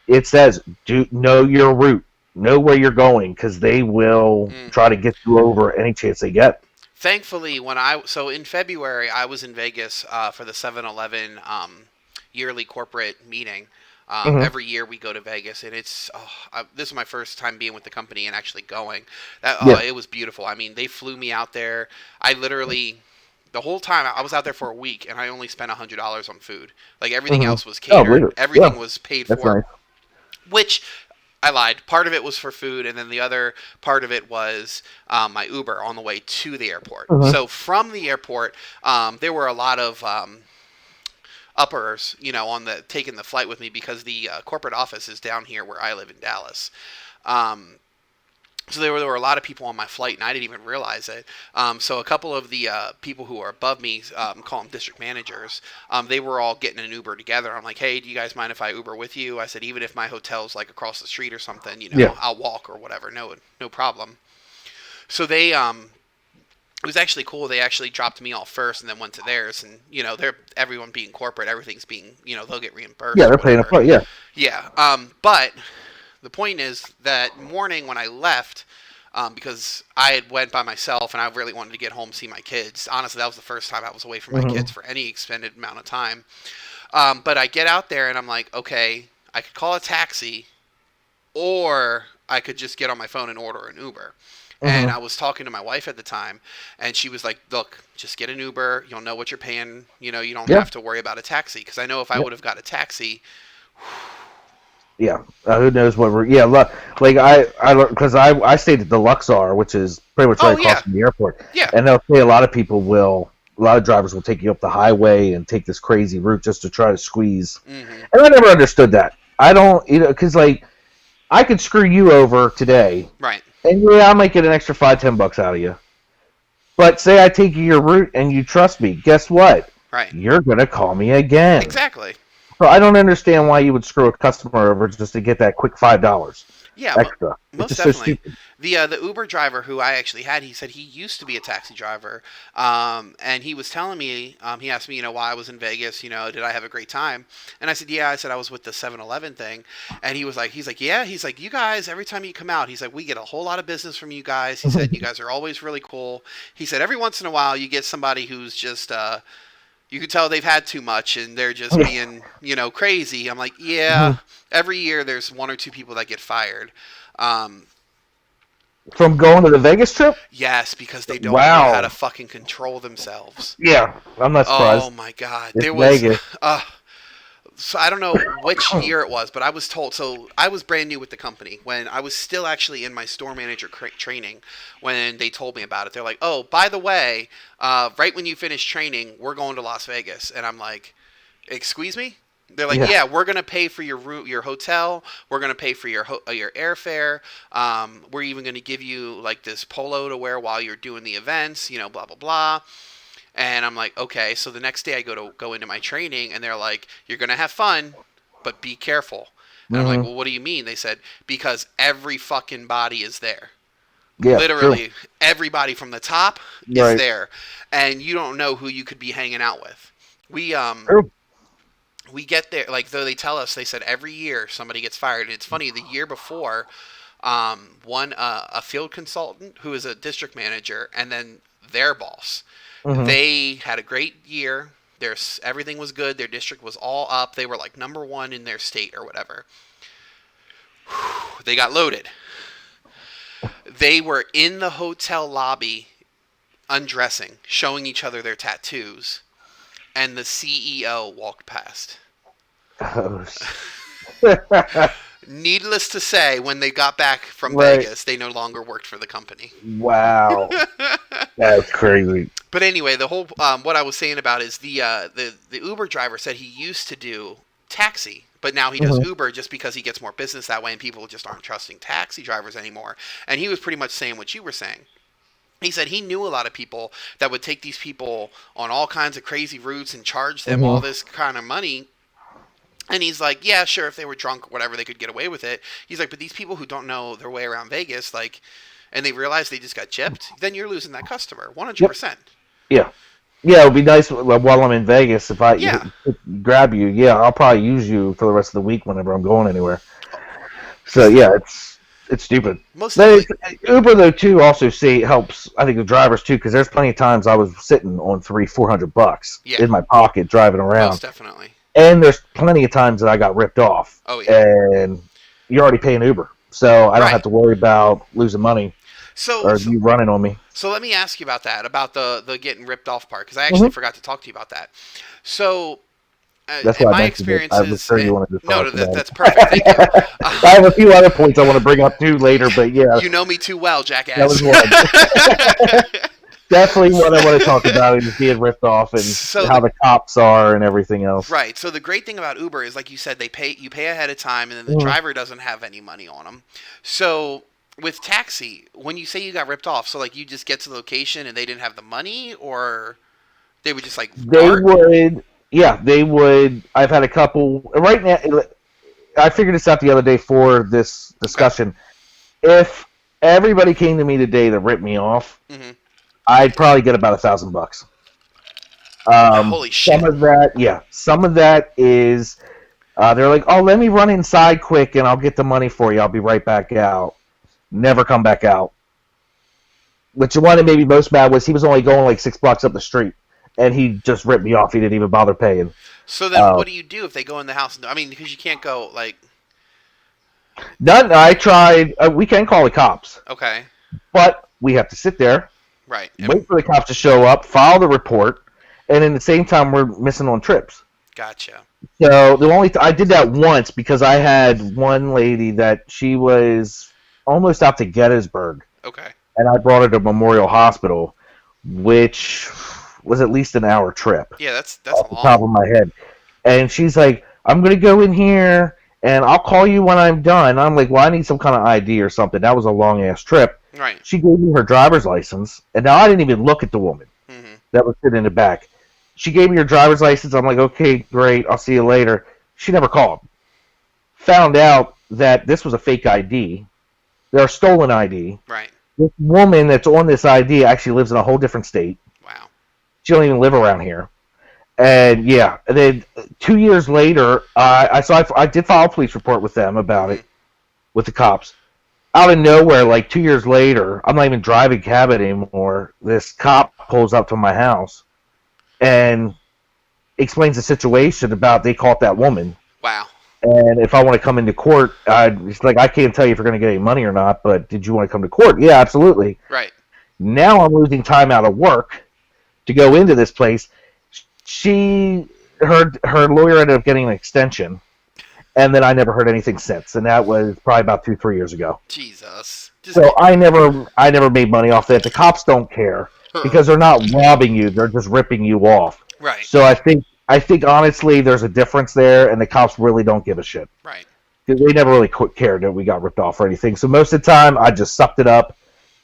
It says, "Do know your route, know where you're going, because they will try Mm-hmm. to get you over any chance they get." Thankfully, so in February I was in Vegas for the 7-Eleven yearly corporate meeting. Hmm. Every year we go to Vegas, and this is my first time being with the company and actually going. Yeah. It was beautiful. I mean, they flew me out there. I literally the whole time I was out there for a week, and I only spent $100 on food. Like everything Hmm. else was Oh, believe catered. it. Everything Yeah, was paid that's for. nice. Which I lied. Part of it was for food, and then the other part of it was my Uber on the way to the airport. Hmm. So from the airport, there were a lot of uppers, on the taking the flight with me because the corporate office is down here where I live in Dallas. Um, so there were a lot of people on my flight, and I didn't even realize it. So a couple of the people who are above me, call them district managers, they were all getting an Uber together. I'm like, hey, do you guys mind if I Uber with you? I said, even if my hotel's like across the street or something, Yeah. I'll walk or whatever. No, no problem. So it was actually cool. They actually dropped me off first and then went to theirs, and they're everyone being corporate, everything's being, they'll get Yeah, reimbursed or they're paying up whatever. front. Yeah. Yeah. But the point is that morning when I left, because I had went by myself and I really wanted to get home, see my kids. Honestly, that was the first time I was away from my Hmm. kids for any extended amount of time. But I get out there and I'm like, okay, I could call a taxi, or I could just get on my phone and order an Uber. And Hmm. I was talking to my wife at the time, and she was like, "Look, just get an Uber. You'll know what you're paying. You don't Yeah. have to worry about a taxi." Because I know if I Yeah. would have got a taxi, Yeah. Who knows what we're? Yeah. Like because I stayed at the Luxor, which is pretty much right oh across yeah, from the airport, yeah, and they'll say a lot of drivers will take you up the highway and take this crazy route just to try to squeeze. hmm, And I never understood that. I don't, because like I could screw you over today, right, and yeah, I might get an extra $5-10 out of you. But say I take your route and you trust me, guess what? right, You're gonna call me again. exactly. So I don't understand why you would screw a customer over just to get that quick $5 Yeah, extra. It's most just so definitely. stupid. The Uber driver who I actually had, he said he used to be a taxi driver, and he was telling me, he asked me, why I was in Vegas, did I have a great time? And I said, yeah. I said I was with the 7-Eleven thing, and he's like, yeah. He's like, you guys, every time you come out, he's like, we get a whole lot of business from you guys. He said, you guys are always really cool. He said, every once in a while, you get somebody who's just you could tell they've had too much and they're just being, crazy. I'm like, yeah. Mhm. Every year there's one or two people that get fired. Um, From going to the Vegas trip? yes, because they don't know how to Wow. fucking control themselves. Yeah, I'm not Oh surprised. my god, It's there was, Vegas. uh, so I don't know which year it was, but I was told. So I was brand new with the company when I was still actually in my store manager training. When they told me about it, they're like, "Oh, by the way, right when you finish training, we're going to Las Vegas." And I'm like, "Excuse me?" They're like, Yeah. "Yeah, we're gonna pay for your your hotel. We're gonna pay for your airfare. We're even gonna give you like this polo to wear while you're doing the events. Blah blah blah." And I'm like, okay. So the next day I go into my training, and they're like, you're gonna have fun, but be careful. And I'm like, Hmm. well, what do you mean? They said because every fucking body is there. Yeah, true. Literally, everybody from the top is Right. there, and you don't know who you could be hanging out with. We True. we get there like though they tell us they said every year somebody gets fired. And it's funny the year before, one a field consultant who is a district manager, and then their boss. Hmm. They had a great year. Everything was good. Their district was all up. They were like number one in their state or whatever. They got loaded. They were in the hotel lobby undressing, showing each other their tattoos, and the CEO walked past. Oh, Needless to say, when they got back from right. Vegas, they no longer worked for the company. Wow. That's crazy. But anyway, the whole what I was saying about is the Uber driver said he used to do taxi, but now he does Mhm. Uber just because he gets more business that way, and people just aren't trusting taxi drivers anymore. And he was pretty much saying what you were saying. He said he knew a lot of people that would take these people on all kinds of crazy routes and charge them all Mhm. this kind of money. And he's like, yeah, sure, if they were drunk or whatever, they could get away with it. He's like, but these people who don't know their way around Vegas, like, and they realize they just got gypped, then you're losing that customer, Yep. 100%. Yeah. Yeah, it would be nice while I'm in Vegas if I Yeah. grab you. Yeah, I'll probably use you for the rest of the week whenever I'm going anywhere. So Because yeah, it's stupid. most But definitely, Uber though too also see helps. I think the drivers too, because there's plenty of times I was sitting on $300-400 yeah, in my pocket driving around, most definitely. and there's plenty of times that I got ripped off, Oh, yeah. and you're already paying Uber, so I don't have Right. to worry about losing money So, or so, you running on me. so let me ask you about that, about the getting ripped off part, because I actually Hmm. forgot to talk to you about that. So, That's in why I my mentioned it. I was experiences, sure you wanted to no, talk about that's perfect. Thank you. it. I have a few other points I want to bring up too later, but yeah, You know me too well, that jackass. was one. Definitely what I want to talk about is being ripped off and so how the the cops are and everything else. Right. So the great thing about Uber is, like you said, you pay ahead of time, and then the Mhm. driver doesn't have any money on them. So with taxi, when you say you got ripped off, so like you just get to the location and they didn't have the money, or they would just like They dart. would, yeah, they would. I've had a couple. Right now, I figured this out the other day for this Okay. discussion. If everybody came to me today to rip me off, Hmm. I'd probably get about $1,000. Holy Some shit. of that, yeah, some of that is they're like, oh, let me run inside quick and I'll get the money for you. I'll be right back out. Never come back out. Which the one that made me most mad was he was only going like 6 blocks up the street, and he just ripped me off. He didn't even bother paying. So then, Uh, what do you do if they go in the house? I mean, because you can't go like, None. I tried. We can call the cops, okay, but we have to sit there, right, wait and for the cops to show up, file the report, and in the same time we're missing on trips. gotcha. So I did that once because I had one lady that she was almost out to Gettysburg, Okay, and I brought her to Memorial Hospital, which was at least an hour trip yeah, that's off a the top long. of my head. And she's like, I'm going to go in here and I'll call you when I'm done. I'm like, well, I need some kind of ID or something. That was a long ass trip. Right. She gave me her driver's license, and now I didn't even look at the woman Hmm. that was sitting in the back. She gave me her driver's license. I'm like, okay, great. I'll see you later. She never called. Found out that this was a fake ID. They're a stolen ID. Right. This woman that's on this ID actually lives in a whole different state. Wow. She don't even live around here. And yeah, and then 2 years later, I did file a police report with them about Hmm. it with the cops. Out of nowhere, like 2 years later, I'm not even driving cab anymore. This cop pulls up to my house and explains the situation about they caught that woman. Wow. And if I want to come into court, it's like I can't tell you if you're going to get any money or not. But did you want to come to court? Yeah, absolutely. Right. Now I'm losing time out of work to go into this place. She her lawyer ended up getting an extension, and then I never heard anything since. And that was probably about 2-3 years ago. Jesus. Just So I never made money off that. The cops don't care because they're not robbing you; they're just ripping you off. right. So I think honestly, there's a difference there, and the cops really don't give a shit. Right. They never really cared that we got ripped off or anything. So most of the time, I just sucked it up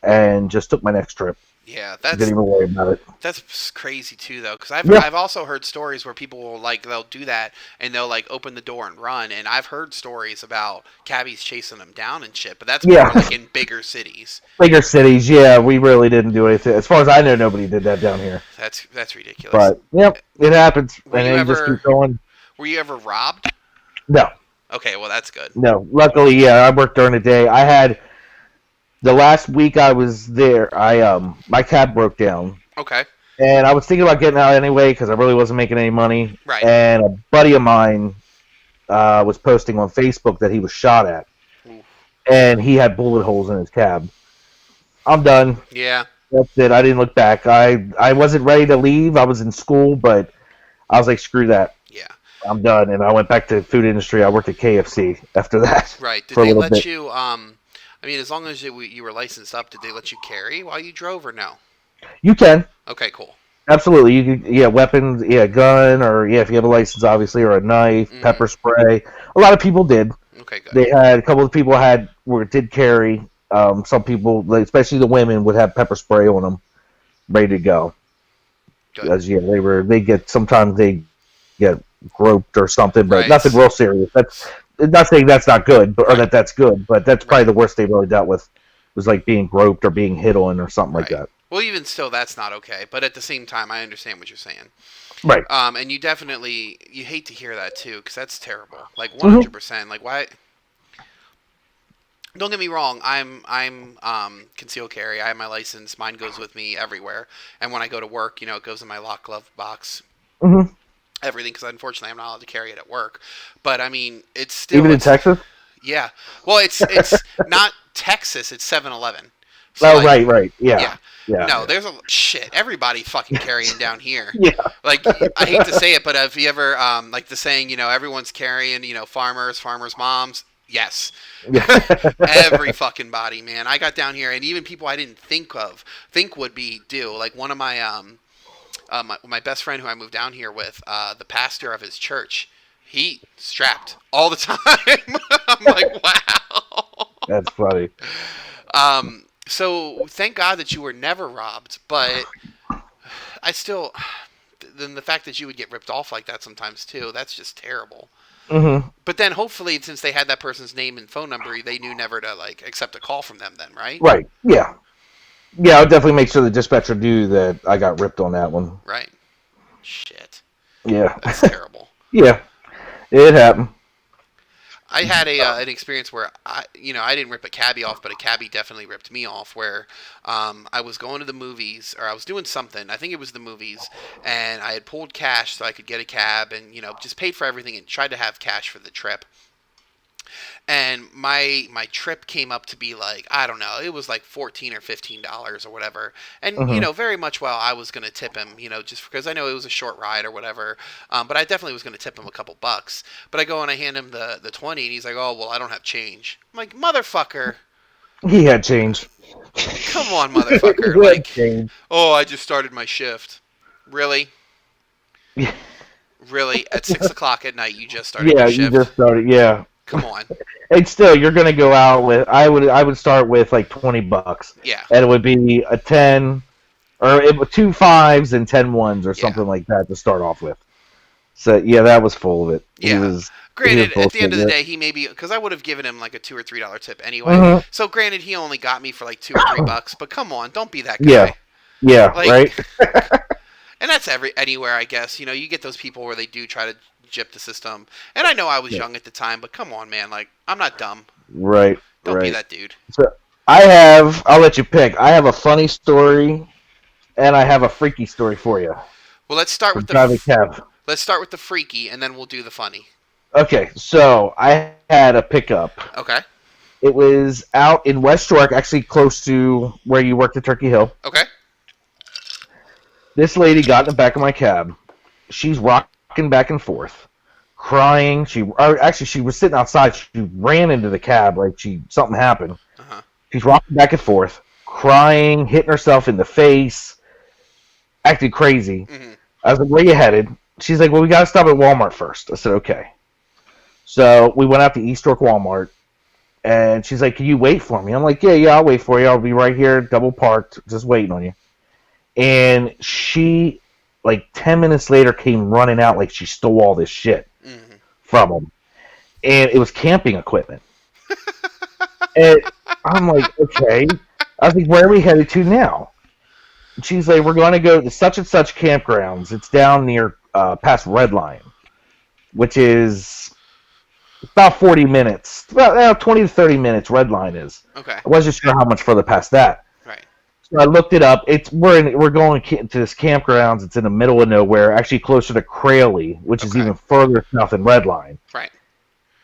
and just took my next trip. Yeah, Didn't even worry about it. that's crazy too, though, because I've Yeah, I've also heard stories where people will like they'll do that and they'll like open the door and run, and I've heard stories about cabbies chasing them down and shit, but that's more yeah. like in bigger cities. Bigger cities, yeah. We really didn't do anything. As far as I know, nobody did that down here. That's ridiculous. But yep, it happens, Were and you then you just keep ever going. were you ever robbed? No, Okay, well that's good. no. Luckily, yeah, I worked during the day. I had the last week I was there. My cab broke down, Okay. and I was thinking about getting out anyway because I really wasn't making any money. Right. And a buddy of mine was posting on Facebook that he was shot at, Ooh. and he had bullet holes in his cab. I'm done. Yeah. That's it. I didn't look back. I wasn't ready to leave. I was in school, but I was like, screw that. Yeah. I'm done. And I went back to the food industry. I worked at KFC after that Right. Did for a they little let bit. you? I mean, as long as you were licensed up, did they let you carry while you drove or no? You can. Okay. Cool. Absolutely. You can, yeah, weapons, yeah, gun, or yeah, if you have a license, obviously, or a knife, Mm-hmm. pepper spray. A lot of people did. Okay. Good. They had a couple of people did carry. Some people, like, especially the women, would have pepper spray on them, ready to go. Good. Because yeah, sometimes they get groped or something, but nothing Right. real serious. That's not saying that's not good, or Right. that's good, but that's probably Right. the worst they really dealt with was like being groped or being hit on or something like Right. that. Well, even still, that's not okay. But at the same time, I understand what you're saying. Right. And you hate to hear that too, because that's terrible. Like Mm-hmm. 100%. Like why? Don't get me wrong. I'm concealed carry. I have my license. Mine goes with me everywhere. And when I go to work, it goes in my lock glove box. Mm-hmm. Everything, because unfortunately I'm not allowed to carry it at work. But I mean, it's Even still in it's Texas. yeah. Well, it's not Texas. It's 7-Eleven. So Oh, like right, right. Yeah, yeah. yeah, No, there's a shit. Everybody fucking carrying down here. yeah, Like I hate to say it, but have you ever like the saying, everyone's carrying, farmers' moms. Yes, yeah. every fucking body, man. I got down here, and even people I didn't think would be do. Like one of my best friend who I moved down here with, the pastor of his church, he strapped all the time. I'm like, wow. That's funny. So thank God that you were never robbed, but I still, then the fact that you would get ripped off like that sometimes too, that's just terrible. Mm-hmm. But then hopefully, since they had that person's name and phone number, they knew never to like accept a call from them. Then, right? Right. Yeah. Yeah. I'll definitely make sure the dispatcher knew that I got ripped on that one. Right. Shit, Yeah. that's terrible. Yeah. It happened. I had an experience where I didn't rip a cabbie off, but a cabbie definitely ripped me off. Where I was going to the movies, or I was doing something. I think it was the movies, and I had pulled cash so I could get a cab, and just paid for everything and tried to have cash for the trip. And my trip came up to be like, I don't know, it was like $14 or $15 or whatever. And Mm-hmm. very much well I was gonna tip him, just because I know it was a short ride or whatever. But I definitely was gonna tip him a couple bucks. But I go and I hand him the 20, and he's like, oh well, I don't have change. I'm like, motherfucker, He had change. come on, He motherfucker. had Like, change. oh, I just started my shift. Really? Yeah. Really? At 6 o'clock at night, you just started your Yeah. You shift? just started. Yeah. Come on. And still, you're gonna go out with. I would start with like $20, Yeah. and it would be a 10, or two fives and 10 ones or Yeah. something like that to start off with. So yeah, that was full of it. Yeah. He was Granted, at the end bullshit. of the Yeah. day, he maybe because I would have given him like a $2 or $3 tip anyway. Mhm. So granted, he only got me for like $2 or $3. But come on, don't be that Yeah. guy. Yeah. Like, Right. and that's anywhere, I guess. You get those people where they do try to gyp the system. And I know I was Yeah. young at the time, but come on, man. Like, I'm not dumb. Right. Don't be Right. that dude. So I'll let you pick. I have a funny story and I have a freaky story for you. Well, let's start For with driving cab. let's start with the freaky, and then we'll do the funny. Okay, so I had a pickup. Okay. It was out in West York, actually close to where you worked at Turkey Hill. Okay. This lady got in the back of my cab. She's rocking back and forth, crying. She was sitting outside. She ran into the cab like something happened. Uh huh. She's rocking back and forth, crying, hitting herself in the face, acting crazy. Hmm. I was like, "Where you headed?" She's like, "Well, we got to stop at Walmart first." I said, "Okay." So we went out to East York Walmart, and she's like, "Can you wait for me?" I'm like, "Yeah, yeah, I'll wait for you. I'll be right here, double parked, just waiting on you." And she, like 10 minutes later, came running out like she stole all this shit Hmm. from them, and it was camping equipment. And I'm like, "Okay." I was like, "Where are we headed to now?" And she's like, "We're going to go to such and such campgrounds. It's down near past Red Line, which is about 40 minutes, about 20 to 30 minutes. Red Line is. Okay. I wasn't sure how much further past that." Right. So I looked it up. We're going to this campgrounds. It's in the middle of nowhere, actually closer to Crayley, which is Okay. even further south than Red Line. Right.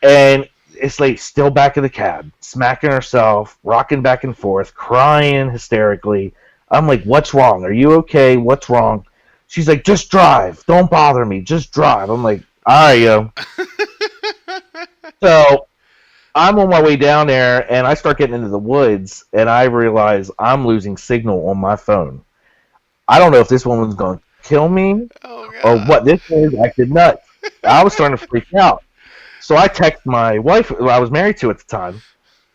And this lady still back in the cab, smacking herself, rocking back and forth, crying hysterically. I'm like, what's wrong? Are you okay? What's wrong? She's like, just drive. Don't bother me. Just drive. I'm like, all right, yo. So I'm on my way down there, and I start getting into the woods, and I realize I'm losing signal on my phone. I don't know if this woman's going to kill me Oh or God. what. This is acting nuts. I was starting to freak out. So I text my wife, who I was married to at the time,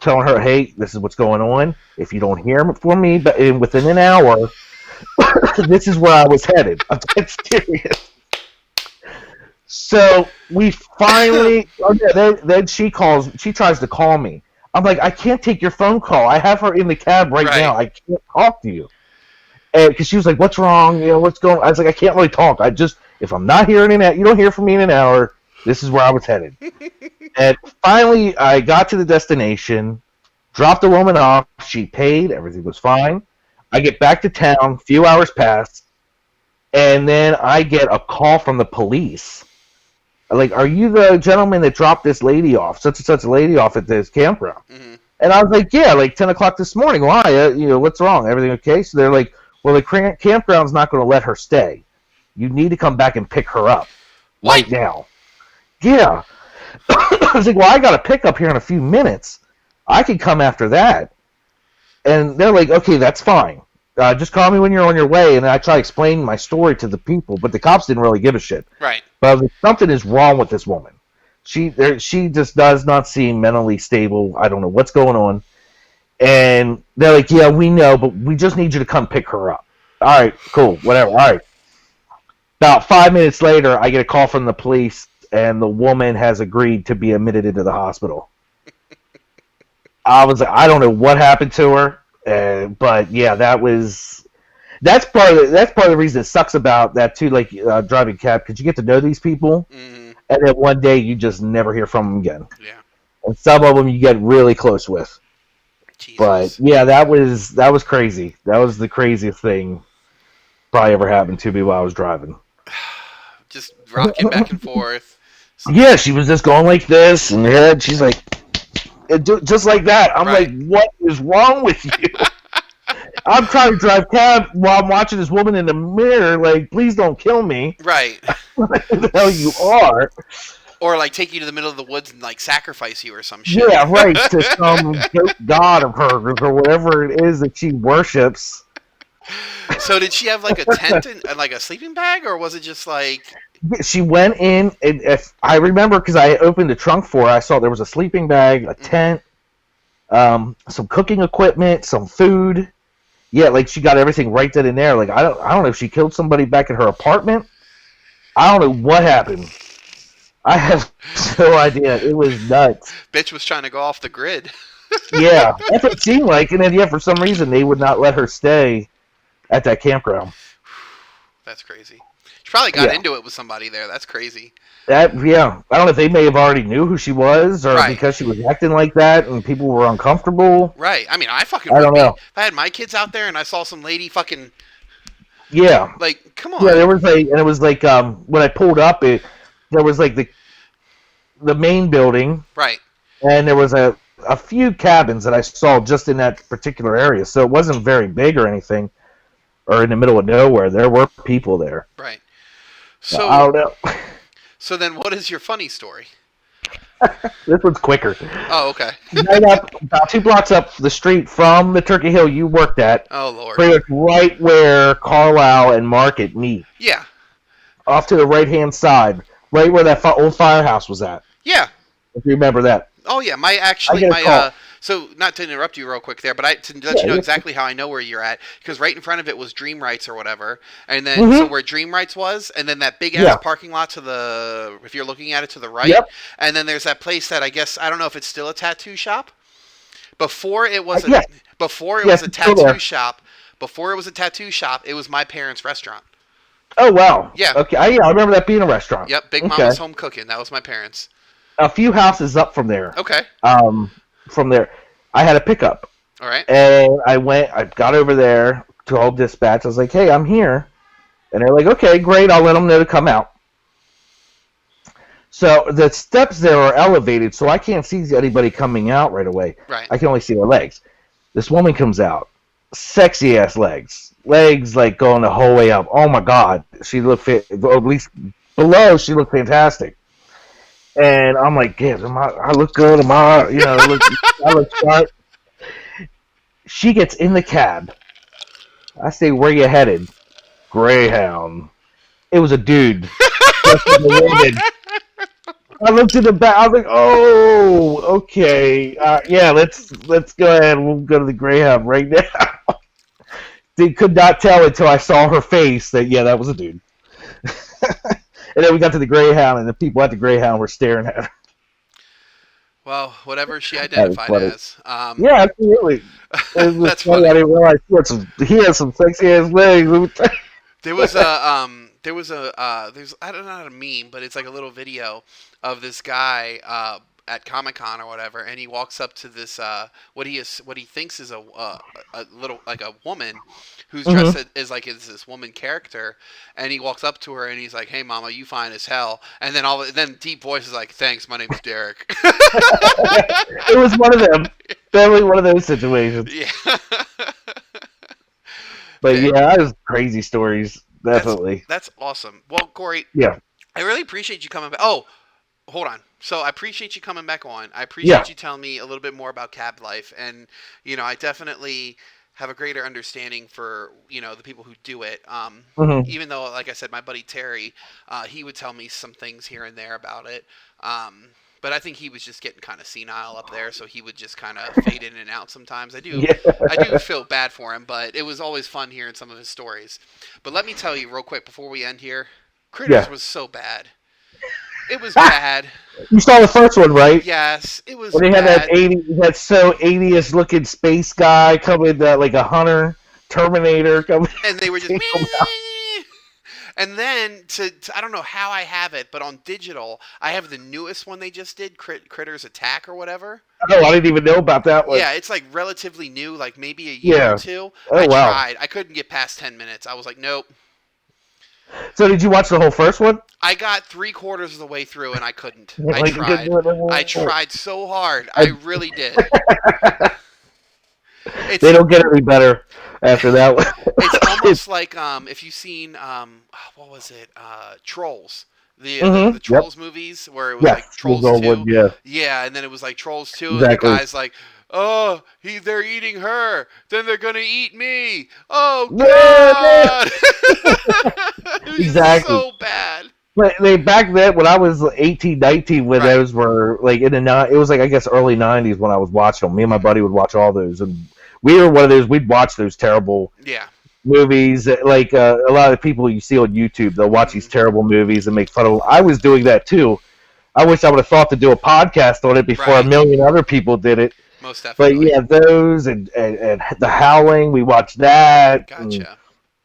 telling her, hey, this is what's going on. If you don't hear from me but within an hour, this is where I was headed. I'm dead serious. So we finally, then she tries to call me. I'm like, I can't take your phone call. I have her in the cab right now. I can't talk to you. And because she was like, what's wrong? What's going on? I was like, I can't really talk. If I'm not hearing it, you don't hear from me in an hour, this is where I was headed. And finally, I got to the destination, dropped the woman off. She paid. Everything was fine. I get back to town. A few hours pass. And then I get a call from the police. Like, are you the gentleman that dropped this lady off, such and such a lady off at this campground? Mm-hmm. And I was like, yeah, like 10 o'clock this morning. Why? What's wrong? Everything okay? So they're like, well, the campground's not going to let her stay. You need to come back and pick her up right now. Yeah. I was like, well, I got a pickup here in a few minutes. I can come after that. And they're like, okay, that's fine. Just call me when you're on your way. And I try explaining my story to the people, but the cops didn't really give a shit. Right. But I was like, something is wrong with this woman. She just does not seem mentally stable. I don't know what's going on. And they're like, yeah, we know, but we just need you to come pick her up. All right, cool, whatever. All right. About 5 minutes later, I get a call from the police, and the woman has agreed to be admitted into the hospital. I was like, I don't know what happened to her, but yeah, that's part of the reason it sucks about that too. Like driving cab, because you get to know these people, and then one day you just never hear from them again. Yeah, and some of them you get really close with. Jesus. But yeah, that was crazy. That was the craziest thing probably ever happened to me while I was driving. Just rocking back and forth. Yeah, she was just going like this, and she's like, just like that. I'm like, what is wrong with you? I'm trying to drive cab while I'm watching this woman in the mirror. Like, please don't kill me. Right. What the hell you are? Or like take you to the middle of the woods and like sacrifice you or some shit. Yeah, right. To some god of hers or whatever it is that she worships. So did she have like a tent and like a sleeping bag, or was it just like? She went in, and if I remember, because I opened the trunk for her, I saw there was a sleeping bag, a tent, some cooking equipment, some food. Yeah, like she got everything right then and there. Like I don't know if she killed somebody back at her apartment. I don't know what happened. I have no idea. It was nuts. Bitch was trying to go off the grid. Yeah, that's what it seemed like. And then, yeah, for some reason, they would not let her stay at that campground. That's crazy. She probably got into it with somebody there. That's crazy. I don't know if they may have already knew who she was, or because she was acting like that and people were uncomfortable. Right. I mean, I don't know. If I had my kids out there and I saw some lady fucking... Yeah. Like, come on. Yeah, it was like, when I pulled up, there was like the main building. Right. And there was a few cabins that I saw just in that particular area. So it wasn't very big or anything, or in the middle of nowhere. There were people there. Right. So I don't know. So then what is your funny story? This one's quicker. Oh, okay. Right up, about 2 blocks up the street from the Turkey Hill you worked at. Oh, Lord. Right where Carlisle and Market meet. Yeah. Off to the right-hand side. Right where that old firehouse was at. Yeah. If you remember that. Oh, yeah. So, not to interrupt you real quick there, but to let you know exactly how I know where you're at, because right in front of it was Dream Rights or whatever, and then so where Dream Rights was, and then that big-ass parking lot if you're looking at it to the right, and then there's that place that I guess, I don't know if it's still a tattoo shop. Before it was a tattoo shop, it was my parents' restaurant. Oh, wow. Yeah. Okay, I remember that being a restaurant. Yep, Big Mama's Home Cooking. That was my parents. A few houses up from there. Okay. From there, I had a pickup. All right. And I got over there, told dispatch. I was like, hey, I'm here. And they're like, okay, great. I'll let them know to come out. So the steps there are elevated, so I can't see anybody coming out right away. Right. I can only see their legs. This woman comes out, sexy ass legs like going the whole way up. Oh my god, she looked fit. Or at least below, she looked fantastic. And I'm like, yeah, I look good. I look sharp. She gets in the cab. I say, where you headed? Greyhound. It was a dude dressed like a woman. I looked at the back. I was like, "Oh, okay, yeah. Let's go ahead. We'll go to the Greyhound right now." They could not tell until I saw her face that yeah, that was a dude. And then we got to the Greyhound, and the people at the Greyhound were staring at her. Well, whatever she That was identified funny. as. Yeah, absolutely. It was That's funny. funny. I didn't realize he had some sexy ass legs. There's I don't know how to meme, but it's like a little video of this guy at Comic Con or whatever, and he walks up to this what he thinks is a little like a woman who's dressed Mm-hmm. as like is this woman character, and he walks up to her and he's like, "Hey, mama, you fine as hell," and then deep voice is like, "Thanks, my name's Derek." It was one of them. Definitely one of those situations. Yeah. But Man, yeah, that was crazy stories. that's Definitely. that's awesome. Well, Corey, Yeah. I really appreciate you coming back. Oh, hold on. So I appreciate you coming back on. I Yeah. appreciate you telling me a little bit more about cab life, and I definitely have a greater understanding for the people who do it. Hmm. Even though, like I said, my buddy Terry, he would tell me some things here and there about it. But I think he was just getting kind of senile up there, so he would just kind of fade in and out sometimes. Yeah. I do feel bad for him, but it was always fun hearing some of his stories. But let me tell you real quick before we end here, Critters Yeah. was so bad. It was bad. You saw the first one, right? Yes, it was When they had bad. that so 80s looking space guy coming, like a hunter, Terminator coming And they were just take him out. meh. And then to I don't know how I have it, but on digital I have the newest one they just did, Critters Attack or whatever. Oh, I didn't even know about that one. Yeah, it's like relatively new, like maybe a year or Yeah. two. I Oh wow. tried. I couldn't get past 10 minutes. I was like, nope. So did you watch the whole first one? I got 3/4 of the way through and I couldn't. I Like you couldn't tried. do it I anymore? tried so hard. I I, really did. they It's don't get any better after that one. it's almost like if you've seen what was it Trolls, the Yep. Trolls movies where it was like Yes. The Trolls old one. 2. Yeah. Yeah, and then it was like Trolls 2 and the Exactly. guy's like, "Oh, they're eating her. Then they're going to eat me. Oh No, no. god." It was just Exactly. so bad. But they back then when I was 18, 19, when Right. those were like in the it was like I guess early 90s when I was watching them. Me and my buddy would watch all those, and we were one of those. We'd watch those terrible Yeah. movies. Like a lot of people you see on YouTube, they'll watch these Mhm. terrible movies and make fun of them. I was doing that too. I wish I would have thought to do a podcast on it before a Right. million other people did it. Most But definitely. yeah, those and The Howling, we watched that. And Gotcha.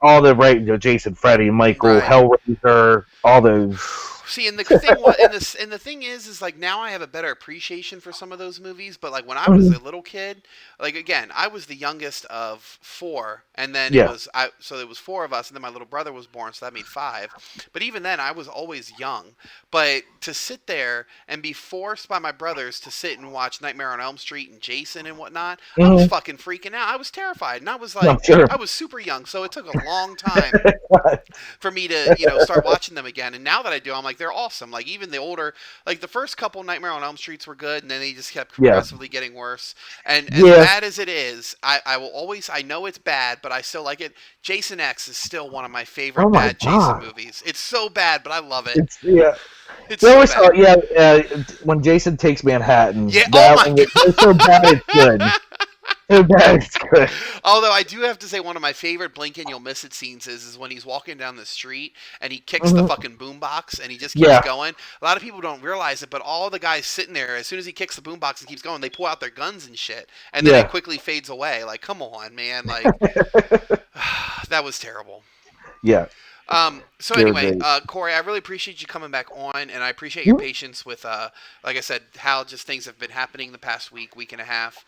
all the Jason, Freddy, Michael, Right. Hellraiser, all those. See, and the thing was, and the thing is like now I have a better appreciation for some of those movies. But like when I was Mhm. a little kid, like again, I was the youngest of four, and then Yeah. so it was four of us, and then my little brother was born, so that made five. But even then, I was always young. But to sit there and be forced by my brothers to sit and watch Nightmare on Elm Street and Jason and whatnot, I was Mhm. fucking freaking out. I was terrified, and I was No, like, sure. I was super young, so it took a long time for me to start watching them again. And now that I do, I'm like they're awesome. Like even the older, like the first couple Nightmare on Elm Streets were good, and then they just kept Yeah. progressively getting worse. And as Yeah. bad as it is, I will always I know it's bad, but I still like it. Jason X is still one of my Oh favorite my bad Jason god. movies. It's so bad, but I love it. It's yeah. It's They so always bad. thought yeah. When Jason Takes Manhattan, Yeah. Oh that my one it's so bad it's good. god. So bad it's good. Although I do have to say, one of my favorite blink and you'll miss it scenes is when he's walking down the street and he kicks the Mhm. fucking boombox and he just keeps Yeah. going. A lot of people don't realize it, but all the guys sitting there, as soon as he kicks the boombox and keeps going, they pull out their guns and shit, and then it Yeah. quickly fades away. Like, come on, man! Like, that was terrible. Yeah. So They were anyway, great. Corey, I really appreciate you coming back on, and I appreciate your patience with, like I said, how just things have been happening the past week and a half.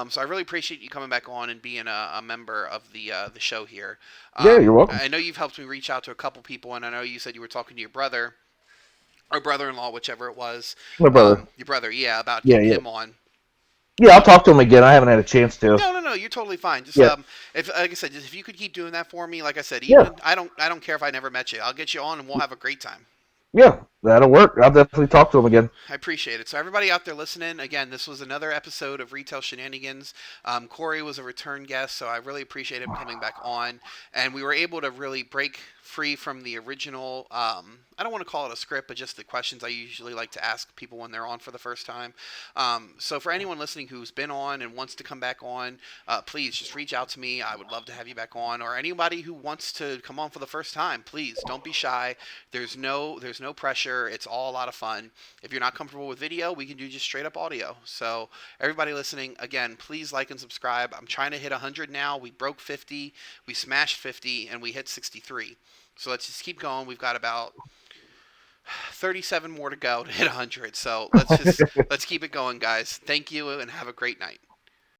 So I really appreciate you coming back on and being a member of the show here. Yeah, you're welcome. I know you've helped me reach out to a couple people, and I know you said you were talking to your brother or brother-in-law, whichever it was. My brother. Your brother, yeah, about Yeah, getting yeah, him on. yeah. I'll talk to him again. I haven't had a chance to. No, no, no. You're totally fine. Just Yeah, if like I said, just if you could keep doing that for me, like I said, yeah, even I don't care if I never met you. I'll get you on, and we'll have a great time. yeah. That'll work. I'll definitely talk to him again. I appreciate it. So everybody out there listening, again, this was another episode of Retail Shenanigans. Corey was a return guest, so I really appreciate him coming back on, and we were able to really break free from the original. I don't want to call it a script, but just the questions I usually like to ask people when they're on for the first time. So for anyone listening who's been on and wants to come back on, please just reach out to me. I would love to have you back on, or anybody who wants to come on for the first time. Please don't be shy. There's no pressure. It's all a lot of fun. If you're not comfortable with video, we can do just straight up audio. So everybody listening, again, please like and subscribe. I'm trying to hit 100 now. We broke 50, we smashed 50, and we hit 63. So let's just keep going. We've got about 37 more to go to hit 100. So let's keep it going, guys. Thank you and have a great night.